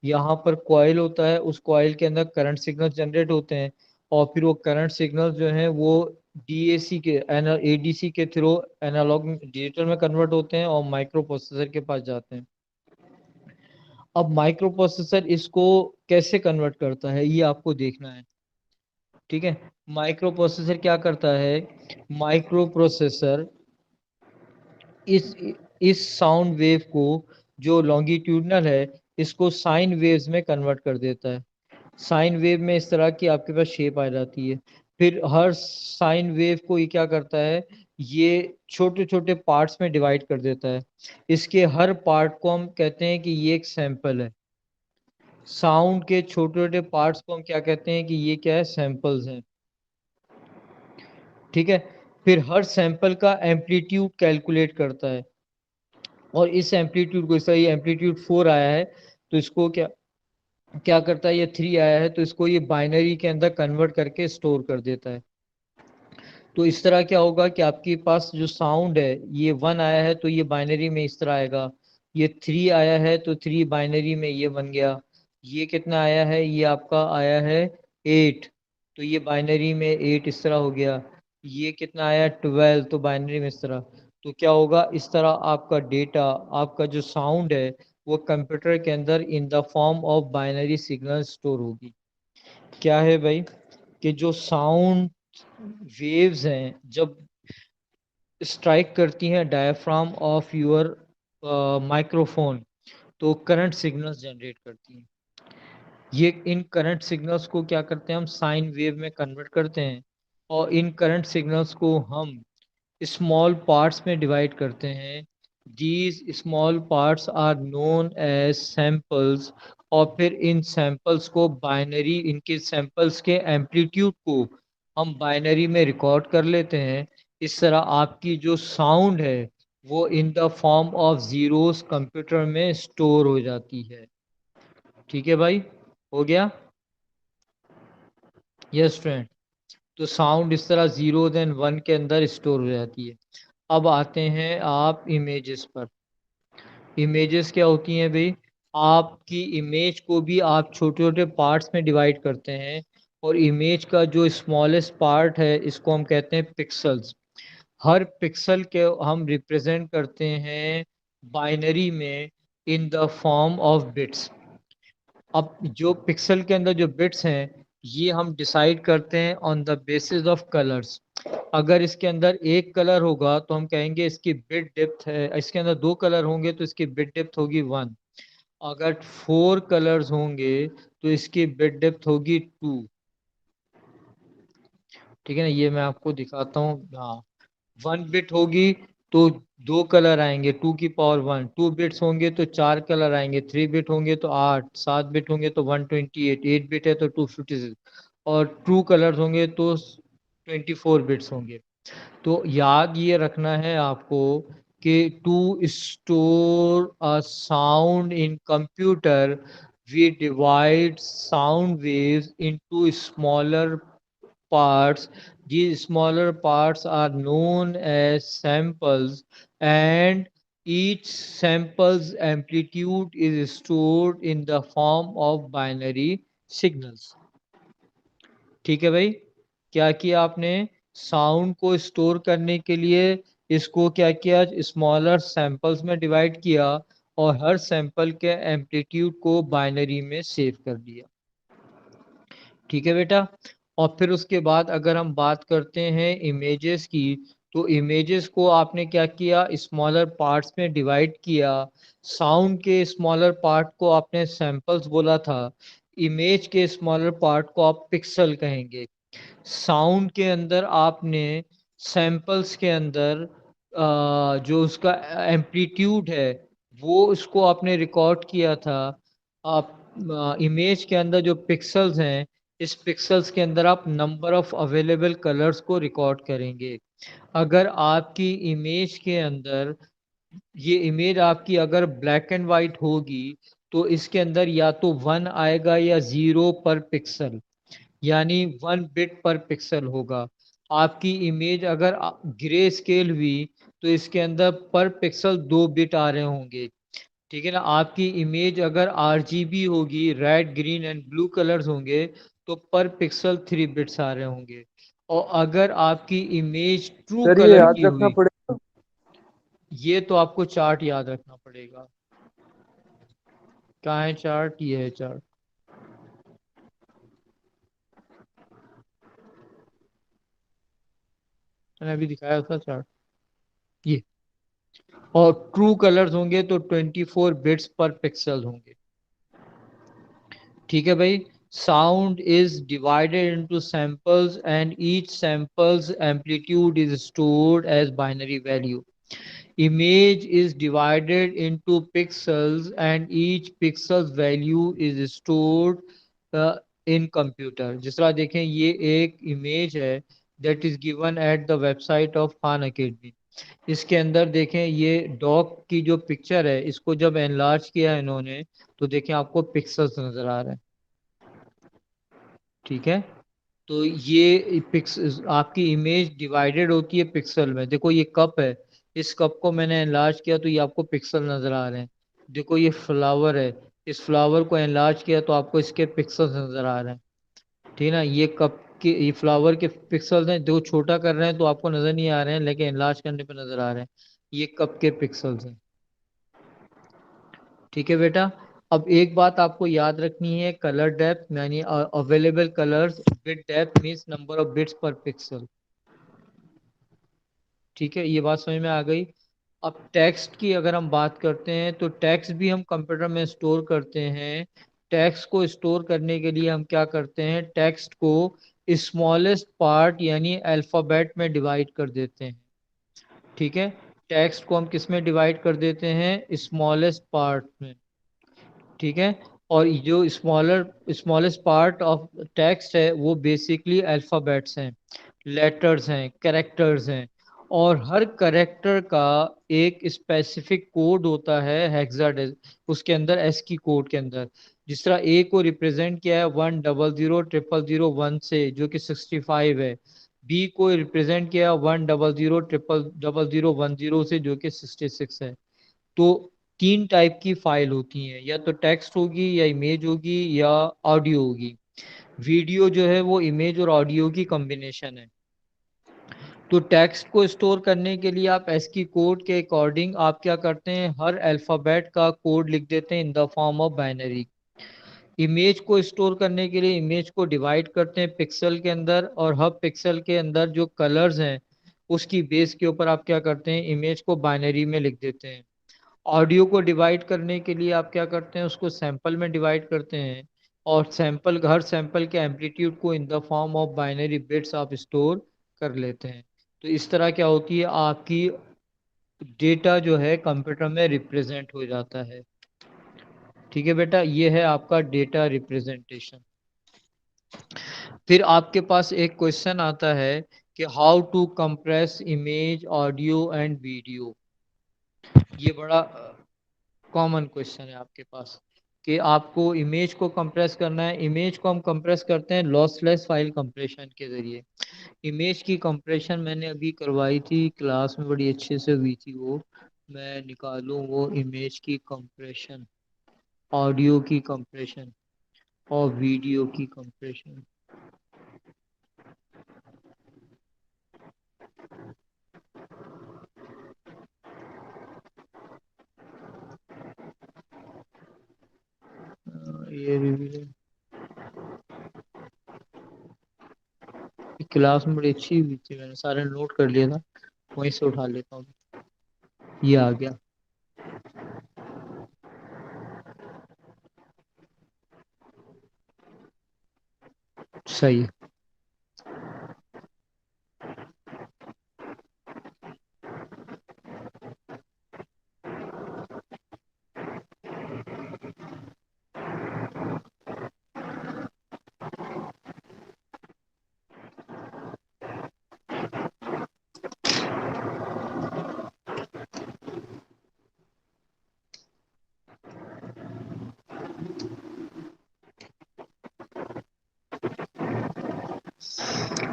यहाँ पर कॉइल होता है, उस कॉइल के अंदर करंट सिग्नल जनरेट होते हैं, और फिर वो करंट सिग्नल जो है वो डीएसी के एडीसी के थ्रू एनालॉग डिजिटल में कन्वर्ट होते हैं और माइक्रो प्रोसेसर के पास जाते हैं। अब माइक्रो प्रोसेसर इसको कैसे कन्वर्ट करता है ये आपको देखना है। ठीक है, माइक्रो प्रोसेसर क्या करता है, माइक्रो प्रोसेसर इस इस साउंड वेव को जो लॉन्गिट्यूडनल है इसको साइन वेव्स में कन्वर्ट कर देता है। साइन वेव में इस तरह की आपके पास शेप आ जाती है। फिर हर साइन वेव को ये क्या करता है, ये छोटे छोटे पार्ट्स में डिवाइड कर देता है। इसके हर पार्ट को हम कहते हैं कि ये एक सैंपल है। साउंड के छोटे छोटे पार्ट्स को हम क्या कहते हैं कि ये क्या है, सैंपल्स हैं। ठीक है, फिर हर सैंपल का एम्पलीट्यूड कैलकुलेट करता है, और इस एम्पलीट्यूड को, इस ये एम्पलीट्यूड 4 आया है तो इसको क्या क्या करता है, ये 3 आया है तो इसको ये बाइनरी के अंदर कन्वर्ट करके स्टोर कर देता है। तो इस तरह क्या होगा कि आपके पास जो साउंड है, ये 1 आया है तो ये बाइनरी में इस तरह आएगा, ये 3 आया है तो 3 बाइनरी में ये बन गया, ये कितना आया है, ये आपका आया है 8, तो ये बाइनरी में 8 इस तरह हो गया। ये कितना आया 12, तो बाइनरी में इस तरह। तो क्या होगा, इस तरह आपका डेटा, आपका जो साउंड है वो कंप्यूटर के अंदर in the form of binary signal store होगी। क्या है भाई, कि जो साउंड वेव्स हैं जब स्ट्राइक करती हैं डायफ्राम ऑफ योर माइक्रोफोन, तो करंट सिग्नल्स जनरेट करती हैं। ये इन करंट सिग्नल्स को क्या करते हैं, हम साइन वेव में कन्वर्ट करते हैं, और इन करंट सिग्नल्स को हम स्मॉल पार्ट्स में डिवाइड करते हैं। These small parts are known as samples, और फिर इन सैंपल्स को बाइनरी, इनके सैंपल्स के एम्पलीट्यूड को हम बाइनरी में रिकॉर्ड कर लेते हैं। इस तरह आपकी जो साउंड है वो in the form of zeros computer में स्टोर हो जाती है। ठीक है भाई, हो गया। यस फ्रेंड, तो साउंड इस तरह 0 then 1 के अंदर स्टोर हो जाती है। अब आते हैं आप इमेजेस पर। इमेजेस क्या होती हैं भाई, आपकी इमेज को भी आप छोटे छोटे पार्ट्स में डिवाइड करते हैं, और इमेज का जो स्मॉलेस्ट पार्ट है इसको हम कहते हैं पिक्सल्स। हर पिक्सल के हम रिप्रेजेंट करते हैं बाइनरी में in the form of bits. अब जो पिक्सल के अंदर जो बिट्स हैं ये हम डिसाइड करते हैं on the basis of colours. अगर इसके अंदर एक कलर होगा तो हम कहेंगे इसकी बिट डेप्थ है, इसके अंदर 2 कलर होंगे तो इसकी बिट डेप्थ होगी 1। अगर 4 कलर्स होंगे तो इसकी बिट डेप्थ होगी 2। ठीक है ना, ये मैं आपको दिखाता हूँ। हाँ, 1 बिट होगी तो 2 कलर आएंगे 2 की पावर 1, 2 बिट्स होंगे तो 4 कलर आएंगे, 3 बिट होंगे तो 8, 7 बिट होंगे तो 128, 8 बिट है तो 256, और ट्रू कलर्स होंगे तो 24 बिट्स होंगे। तो याद ये रखना है आपको कि to store a sound in computer we divide sound waves into smaller parts. These smaller parts are known as samples, and each sample's amplitude is stored in the form of binary signals. ठीक है भाई, क्या किया आपने, sound को store करने के लिए इसको क्या किया, स्मॉलर सैंपल्स में डिवाइड किया और हर सैंपल के एम्पलीट्यूड को बाइनरी में सेव कर दिया। ठीक है बेटा। और फिर उसके बाद अगर हम बात करते हैं इमेजेस की, तो इमेजेस को आपने क्या किया, स्मॉलर पार्ट्स में डिवाइड किया। साउंड के स्मॉलर पार्ट को आपने सैंपल्स बोला था, इमेज के स्मॉलर पार्ट को आप पिक्सल कहेंगे। साउंड के अंदर आपने सैंपल्स के अंदर जो उसका एम्पलीट्यूड है वो उसको आपने रिकॉर्ड किया था। आप इमेज के अंदर जो पिक्सल्स हैं, इस पिक्सल्स के अंदर आप नंबर ऑफ अवेलेबल कलर्स को रिकॉर्ड करेंगे। अगर आपकी इमेज के अंदर, ये इमेज आपकी अगर ब्लैक एंड वाइट होगी तो इसके अंदर या तो 1 आएगा या 0 पर पिक्सल, यानी 1 बिट पर पिक्सल होगा। आपकी इमेज अगर ग्रे स्केल हुई तो इसके अंदर पर पिक्सल 2 बिट आ रहे होंगे। ठीक है ना, आपकी इमेज अगर आरजीबी होगी, red green and blue colours होंगे, तो पर पिक्सल 3 बिट्स आ रहे होंगे। और अगर आपकी इमेज ट्रू सर ये कलर याद की रखना हुई, पड़ेगा। ये तो आपको चार्ट याद रखना पड़ेगा। कहाँ है चार्ट, ये है चार्ट, मैंने अभी दिखाया था चार्ट, ये। और ट्रू कलर्स होंगे तो 24 बिट्स पर पिक्सल होंगे। ठीक है भाई। Sound is divided into samples and each samples amplitude is stored as binary value. Image is divided into pixels and each pixels value is stored in computer. जिस तरह देखें, ये एक इमेज है that is given at the website of Khan Academy. इसके अंदर देखें, ये डॉग की जो पिक्चर है, इसको जब एनलार्ज किया है इन्होंने, तो देखें आपको पिक्सल्स नजर आ रहे हैं। ठीक है, तो ये पिक्स आपकी इमेज डिवाइडेड होती है पिक्सल में। देखो ये कप है, इस कप को मैंने एनलार्ज किया तो ये आपको पिक्सल नजर आ रहे हैं। देखो ये फ्लावर है, इस फ्लावर को एनलार्ज किया तो आपको इसके पिक्सल्स नजर आ रहे हैं। ठीक है ना, ये कप के, ये फ्लावर के पिक्सल्स हैं, जो छोटा कर रहे हैं तो आपको नजर नहीं आ रहे हैं, लेकिन एनलार्ज करने पे नजर आ रहे हैं। ये कप के पिक्सल्स हैं। ठीक है बेटा। अब एक बात आपको याद रखनी है, कलर डेप्थ यानी available colours, bit depth means number of bits पर पिक्सल। ठीक है, ये बात समझ में आ गई। अब टेक्स्ट की अगर हम बात करते हैं, तो टेक्स्ट भी हम कंप्यूटर में स्टोर करते हैं। टेक्स्ट को स्टोर करने के लिए हम क्या करते हैं, टेक्स्ट को स्मॉलेस्ट पार्ट यानी अल्फाबेट में डिवाइड कर देते हैं। ठीक है, टेक्स्ट को हम किस में डिवाइड कर देते हैं, स्मॉलेस्ट पार्ट में। ठीक है, और जो स्मॉलेस्ट पार्ट ऑफ टेक्स्ट है वो बेसिकली अल्फाबेट्स हैं, लेटर्स हैं, कैरेक्टर्स हैं। और हर कैरेक्टर का एक स्पेसिफिक कोड होता है, हेक्साडेसिमल, उसके अंदर एस की कोड के अंदर। जिस तरह ए को रिप्रेजेंट किया है 10000001 से, जो कि 65 है। बी को रिप्रेजेंट किया 10000010 से, जो कि 66 है। तो 3 टाइप की फाइल होती हैं, या तो टेक्स्ट होगी, या इमेज होगी, या ऑडियो होगी। वीडियो जो है वो इमेज और ऑडियो की कॉम्बिनेशन है। तो टेक्स्ट को स्टोर करने के लिए आप एस्की कोड के अकॉर्डिंग आप क्या करते हैं, हर अल्फ़ाबेट का कोड लिख देते हैं in the form of binary. Image को स्टोर करने के लिए इमेज को डिवाइड करते हैं पिक्सल के अंदर, और हर पिक्सल के अंदर जो कलर्स हैं उसकी बेस के ऊपर आप क्या करते हैं, इमेज को बाइनरी में लिख देते हैं। ऑडियो को डिवाइड करने के लिए आप क्या करते हैं, उसको सैंपल में डिवाइड करते हैं, और सैंपल, हर सैंपल के एम्पलीट्यूड को in the form of binary bits आप स्टोर कर लेते हैं। तो इस तरह क्या होती है, आपकी डेटा जो है कंप्यूटर में रिप्रेजेंट हो जाता है। ठीक है बेटा, ये है आपका डेटा रिप्रेजेंटेशन। फिर आपके पास एक क्वेश्चन आता है कि how to compress image, audio and video. ये बड़ा कॉमन क्वेश्चन है आपके पास कि आपको इमेज को कंप्रेस करना है। इमेज को हम कंप्रेस करते हैं लॉसलेस फाइल कंप्रेशन के जरिए। इमेज की कंप्रेशन मैंने अभी करवाई थी क्लास में, बड़ी अच्छे से हुई थी वो। मैं निकालूं वो इमेज की कंप्रेशन, ऑडियो की कंप्रेशन और वीडियो की कंप्रेशन। ये रिवीजन क्लास में बड़ी अच्छी हुई थी, मैंने सारे नोट कर लिया था, वहीं से उठा लेता हूँ। ये आ गया, सही है।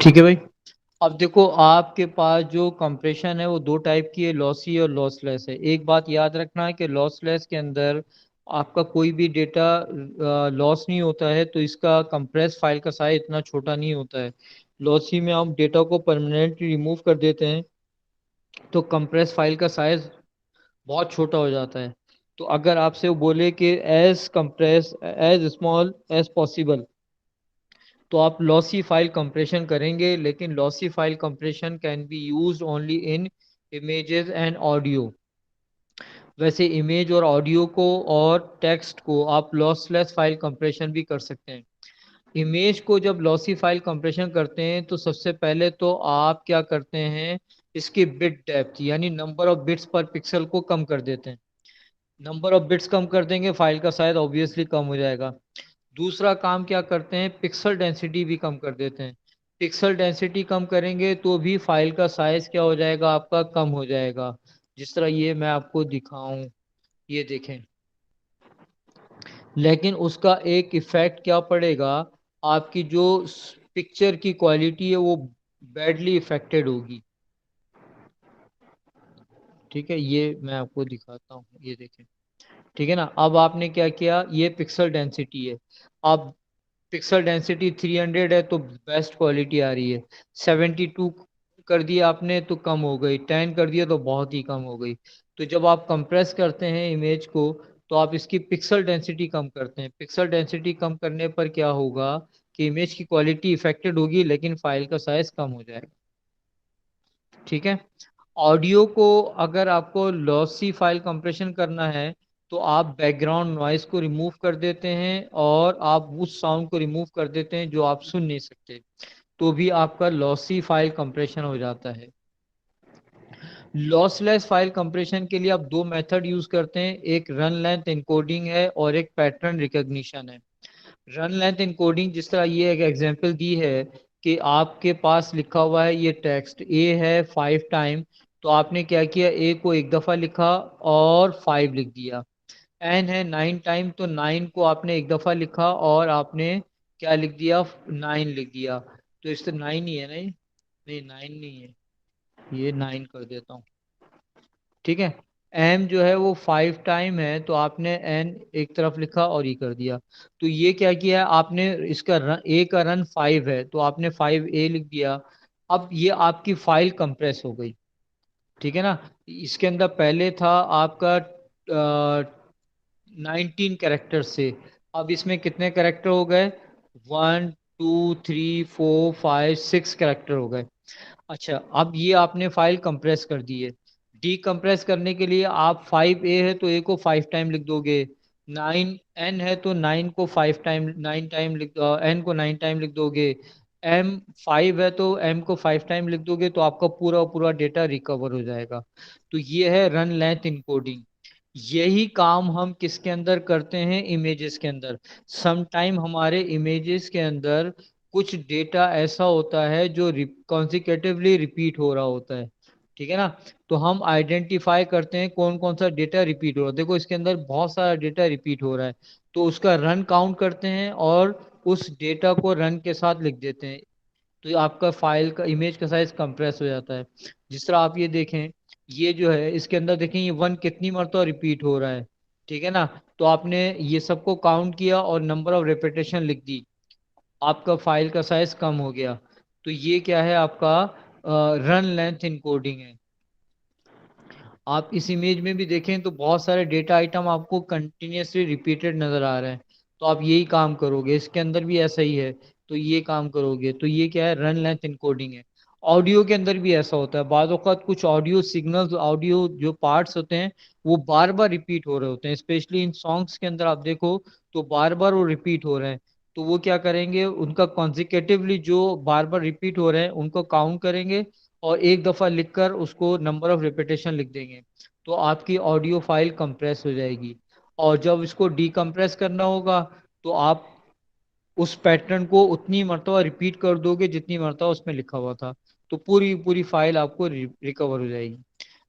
ठीक है भाई, अब देखो आपके पास जो कंप्रेशन है वो दो टाइप की है, लॉसी और लॉसलेस है। एक बात याद रखना है कि लॉसलेस के अंदर आपका कोई भी डेटा लॉस नहीं होता है, तो इसका कंप्रेस फाइल का साइज इतना छोटा नहीं होता है। लॉसी में हम डेटा को परमानेंटली रिमूव कर देते हैं, तो कंप्रेस फाइल का साइज बहुत छोटा हो जाता है। तो अगर आपसे वो बोले कि as compress as small as possible, तो आप लॉसी फाइल कंप्रेशन करेंगे, लेकिन lossy file compression can be used only in images and audio. वैसे इमेज और ऑडियो को और टेक्स्ट को आप लॉसलेस फाइल कंप्रेशन भी कर सकते हैं। इमेज को जब लॉसी फाइल कंप्रेशन करते हैं तो सबसे पहले तो आप क्या करते हैं, इसकी बिट डेप्थ यानी नंबर ऑफ बिट्स पर पिक्सल को कम कर देते हैं। नंबर ऑफ बिट्स कम कर देंगे, फाइल का साइज ऑब्वियसली कम हो जाएगा। दूसरा काम क्या करते हैं, पिक्सल डेंसिटी भी कम कर देते हैं। पिक्सल डेंसिटी कम करेंगे तो भी फाइल का साइज क्या हो जाएगा, आपका कम हो जाएगा। जिस तरह ये मैं आपको दिखाऊं, ये देखें। लेकिन उसका एक इफेक्ट क्या पड़ेगा, आपकी जो पिक्चर की क्वालिटी है वो बैडली इफेक्टेड होगी। ठीक है, ये मैं आपको दिखाता हूँ, ये देखें। ठीक है ना, अब आपने क्या किया, ये पिक्सल डेंसिटी है। अब पिक्सल डेंसिटी 300 है तो बेस्ट क्वालिटी आ रही है। 72 कर दिया आपने तो कम हो गई, 10 कर दिया तो बहुत ही कम हो गई। तो जब आप कंप्रेस करते हैं इमेज को, तो आप इसकी पिक्सल डेंसिटी कम करते हैं। पिक्सल डेंसिटी कम करने पर क्या होगा कि इमेज की क्वालिटी इफेक्टेड होगी, लेकिन फाइल का साइज कम हो जाएगा। ठीक है, ऑडियो को अगर आपको लॉसी फाइल कंप्रेशन करना है, तो आप बैकग्राउंड नॉइस को रिमूव कर देते हैं और आप उस साउंड को रिमूव कर देते हैं जो आप सुन नहीं सकते, तो भी आपका लॉसी फाइल कंप्रेशन हो जाता है। लॉसलेस फाइल कंप्रेशन के लिए आप दो मेथड यूज करते हैं, एक रन लेंथ एन्कोडिंग है और एक पैटर्न रिकॉग्निशन है। रन लेंथ एन्कोडिंग, जिस तरह ये एक एग्जांपल दी है कि आपके पास लिखा हुआ है ये टेक्स्ट ए है 5 टाइम, तो आपने क्या किया, ए को एक दफा लिखा और 5 लिख दिया। एन है 9 टाइम, तो 9 को आपने एक दफा लिखा और आपने क्या लिख दिया, 9 लिख दिया। तो इससे 9 ही है ना ये? नहीं 9 नहीं है, ये 9 कर देता हूँ। ठीक है, एम जो है वो 5 टाइम है, तो आपने एन एक तरफ लिखा और ये कर दिया। तो ये क्या किया है आपने, इसका ए का रन 5 है तो आपने 5 ए लिख दिया। अब ये आपकी फाइल कंप्रेस हो गई। ठीक है ना, इसके अंदर पहले था आपका 19 कैरेक्टर से, अब इसमें कितने कैरेक्टर हो गए, 1 2 3 4 5 6 कैरेक्टर हो गए। अच्छा, अब ये आपने फाइल कंप्रेस कर दी है। डीकम्प्रेस करने के लिए आप 5a है तो a को 5 टाइम लिख दोगे, 9n है तो 9 को 5 टाइम, 9 टाइम लिख, n को 9 टाइम लिख दोगे, m 5 है तो m को 5 टाइम लिख दोगे, तो आपका पूरा पूरा डेटा रिकवर हो जाएगा। तो ये है रन लेंथ इनकोडिंग। यही काम हम किसके अंदर करते हैं, इमेजेस के अंदर। समटाइम हमारे इमेजेस के अंदर कुछ डेटा ऐसा होता है जो कॉन्सिक्यूटिवली रिपीट हो रहा होता है, ठीक है ना। तो हम आइडेंटिफाई करते हैं कौन कौन सा डेटा रिपीट हो रहा है। देखो इसके अंदर बहुत सारा डेटा रिपीट हो रहा है, तो उसका रन काउंट करते हैं और उस डेटा को रन के साथ लिख देते हैं। तो ये आपका फाइल का इमेज का साइज कंप्रेस हो जाता है। जिस तरह आप ये देखें, ये जो है इसके अंदर देखें ये 1 कितनी मरतबा रिपीट हो रहा है, ठीक है ना। तो आपने ये सबको काउंट किया और नंबर ऑफ रेपिटेशन लिख दी, आपका फाइल का साइज कम हो गया। तो ये क्या है, आपका रन लेंथ इनकोडिंग है। आप इस इमेज में भी देखें तो बहुत सारे डेटा आइटम आपको कंटिन्यूसली रिपीटेड नजर आ रहे हैं, तो आप यही काम करोगे। इसके अंदर भी ऐसा ही है, तो ये काम करोगे। तो ये क्या है, रन लेंथ इनकोडिंग है। ऑडियो के अंदर भी ऐसा होता है, बाज़ औक़ात कुछ ऑडियो सिग्नल्स, ऑडियो जो पार्ट्स होते हैं वो बार बार रिपीट हो रहे होते हैं, स्पेशली इन सॉन्ग्स के अंदर आप देखो तो बार बार वो रिपीट हो रहे हैं। तो वो क्या करेंगे, उनका कॉन्जिकेटिवली जो बार बार रिपीट हो रहे हैं उनको काउंट करेंगे और एक दफा लिखकर उसको नंबर ऑफ रिपीटेशन लिख देंगे, तो आपकी ऑडियो फाइल कंप्रेस हो जाएगी। और जब इसको डीकम्प्रेस करना होगा तो आप उस पैटर्न को उतनी मरतबा रिपीट कर दोगे जितनी मरतबा उसमें लिखा हुआ था, तो पूरी पूरी फाइल आपको रिकवर हो जाएगी।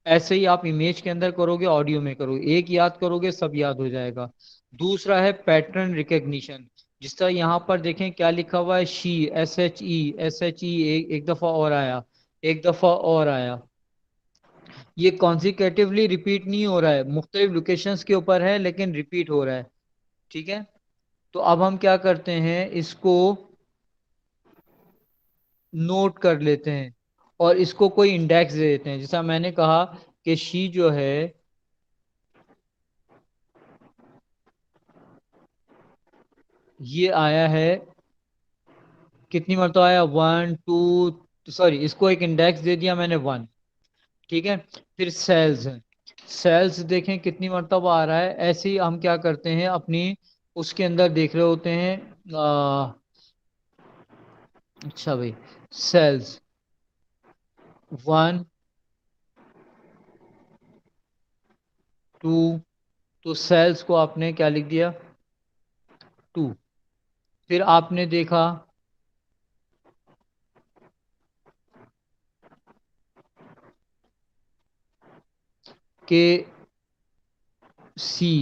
ऐसे ही आप इमेज के अंदर करोगे, ऑडियो में करोगे, एक याद करोगे सब याद हो जाएगा। दूसरा है पैटर्न रिकग्निशन। जिस तरह यहाँ पर देखें क्या लिखा हुआ है, शी, एस एच ई, एक दफा और आया, एक दफा और आया। ये कॉन्सिक्यूटिवली रिपीट नहीं हो रहा है, मुख्तलिफ लोकेशंस के ऊपर है लेकिन रिपीट हो रहा है, ठीक है। तो अब हम क्या करते हैं, इसको नोट कर लेते हैं और इसको कोई इंडेक्स दे देते हैं। जैसा मैंने कहा कि शी जो है ये आया है, कितनी मरतबा आया, 1 2, सॉरी इसको एक इंडेक्स दे दिया मैंने 1, ठीक है। फिर सेल्स है, सेल्स देखें कितनी मरतबा आ रहा है। ऐसे ही हम क्या करते हैं अपनी उसके अंदर देख रहे होते हैं, अच्छा भाई, सेल्स 1 2, तो सेल्स को आपने क्या लिख दिया, 2। फिर आपने देखा कि सी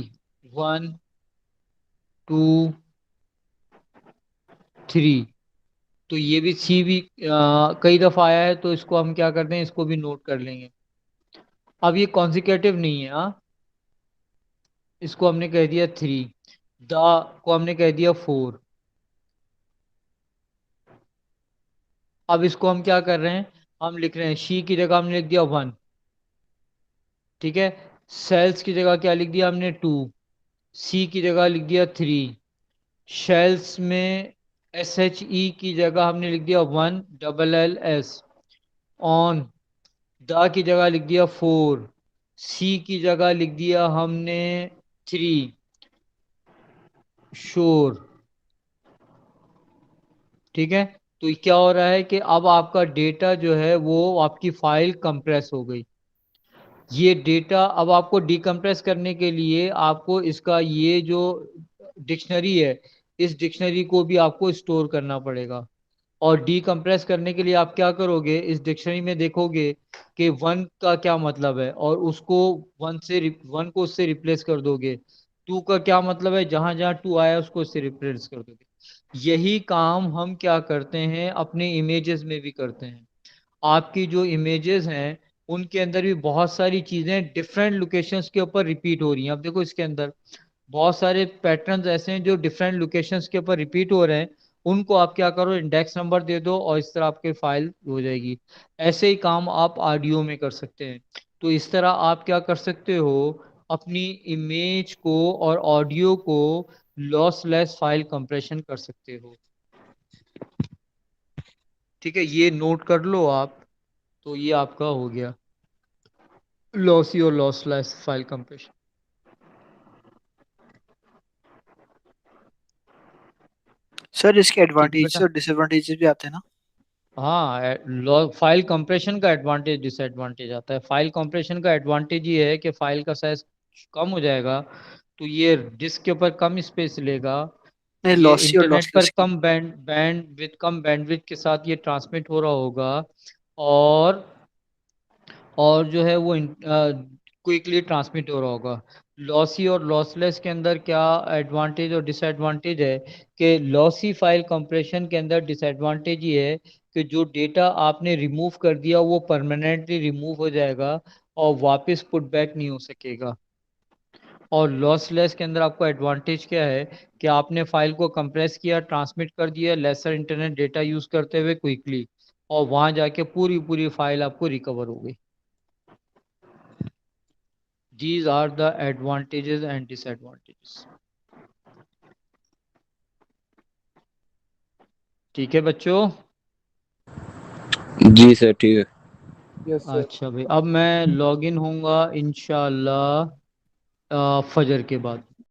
1 2 3, तो ये भी सी भी कई दफा आया है, तो इसको हम क्या करते हैं, इसको भी नोट कर लेंगे। अब ये कॉन्जिक्यूटिव नहीं है, हाँ, इसको हमने कह दिया 3, द को हमने कह दिया 4। अब इसको हम क्या कर रहे हैं, हम लिख रहे हैं शी की जगह हमने लिख दिया 1, ठीक है। सेल्स की जगह क्या लिख दिया हमने 2, सी की जगह लिख दिया 3, शेल्स में SHE की जगह हमने लिख दिया 1 LLS, ऑन द की जगह लिख दिया 4, सी की जगह लिख दिया हमने 3, श्योर, ठीक है। तो ये क्या हो रहा है कि अब आपका डेटा जो है वो आपकी फाइल कंप्रेस हो गई। ये डेटा अब आपको डिकम्प्रेस करने के लिए आपको इसका ये जो डिक्शनरी है, इस डिक्शनरी को भी आपको स्टोर करना पड़ेगा। और डीकम्प्रेस करने के लिए आप क्या करोगे, इस डिक्शनरी में देखोगे कि 1 का क्या मतलब है और उसको 1 को उससे रिप्लेस कर दोगे। 2 का क्या मतलब है, जहां जहां 2 आया उसको उससे रिप्लेस कर दोगे। यही काम हम क्या करते हैं, अपने इमेजेस में भी करते हैं। आपकी जो इमेजेस हैं उनके अंदर भी बहुत सारी चीजें डिफरेंट लोकेशंस के ऊपर रिपीट हो रही हैं। अब देखो इसके अंदर बहुत सारे पैटर्न्स ऐसे हैं जो डिफरेंट लोकेशंस के ऊपर रिपीट हो रहे हैं, उनको आप क्या करो, इंडेक्स नंबर दे दो और इस तरह आपकी फाइल हो जाएगी। ऐसे ही काम आप ऑडियो में कर सकते हैं। तो इस तरह आप क्या कर सकते हो, अपनी इमेज को और ऑडियो को लॉसलेस फाइल कंप्रेशन कर सकते हो, ठीक है। ये नोट कर लो आप, तो ये आपका हो गया। लॉसी और लॉसलेस फाइल कंप्रेशन। सर इसके ठीक है एडवांटेजेस बेटा। और डिसएडवांटेजेस भी आते हैं ना? हाँ, फाइल कंप्रेशन का एडवांटेज डिसएडवांटेज आता है। फाइल कंप्रेशन का एडवांटेज ये है कि फाइल का साइज कम हो जाएगा, तो ये डिस्क के ऊपर कम स्पेस लेगा, नहीं, ये लॉसी और इंटरनेट पर लॉसलेस की। कम बैंडविड्थ के साथ ये ट्रांसमिट हो रहा होगा, और जो है वो क्विकली ट्रांसमिट हो रहा होगा। लॉसी और लॉसलेस के अंदर क्या एडवांटेज और डिसएडवांटेज है कि लॉसी फाइल कंप्रेशन के अंदर डिसएडवांटेज ये है कि जो डेटा आपने रिमूव कर दिया वो परमानेंटली रिमूव हो जाएगा और वापस पुट बैक नहीं हो सकेगा। और लॉसलेस के अंदर आपको एडवांटेज क्या है कि आपने फाइल को कंप्रेस किया, ट्रांसमिट कर दिया लेसर इंटरनेट डेटा यूज करते हुए क्विकली, और वहां जाके पूरी पूरी फाइल आपको रिकवर हो गई। These are the advantages and disadvantages. ठीक है बच्चों। जी सर ठीक है। Yes sir. अच्छा भाई, अब मैं लॉगिन होऊंगा इंशाल्लाह फजर के बाद।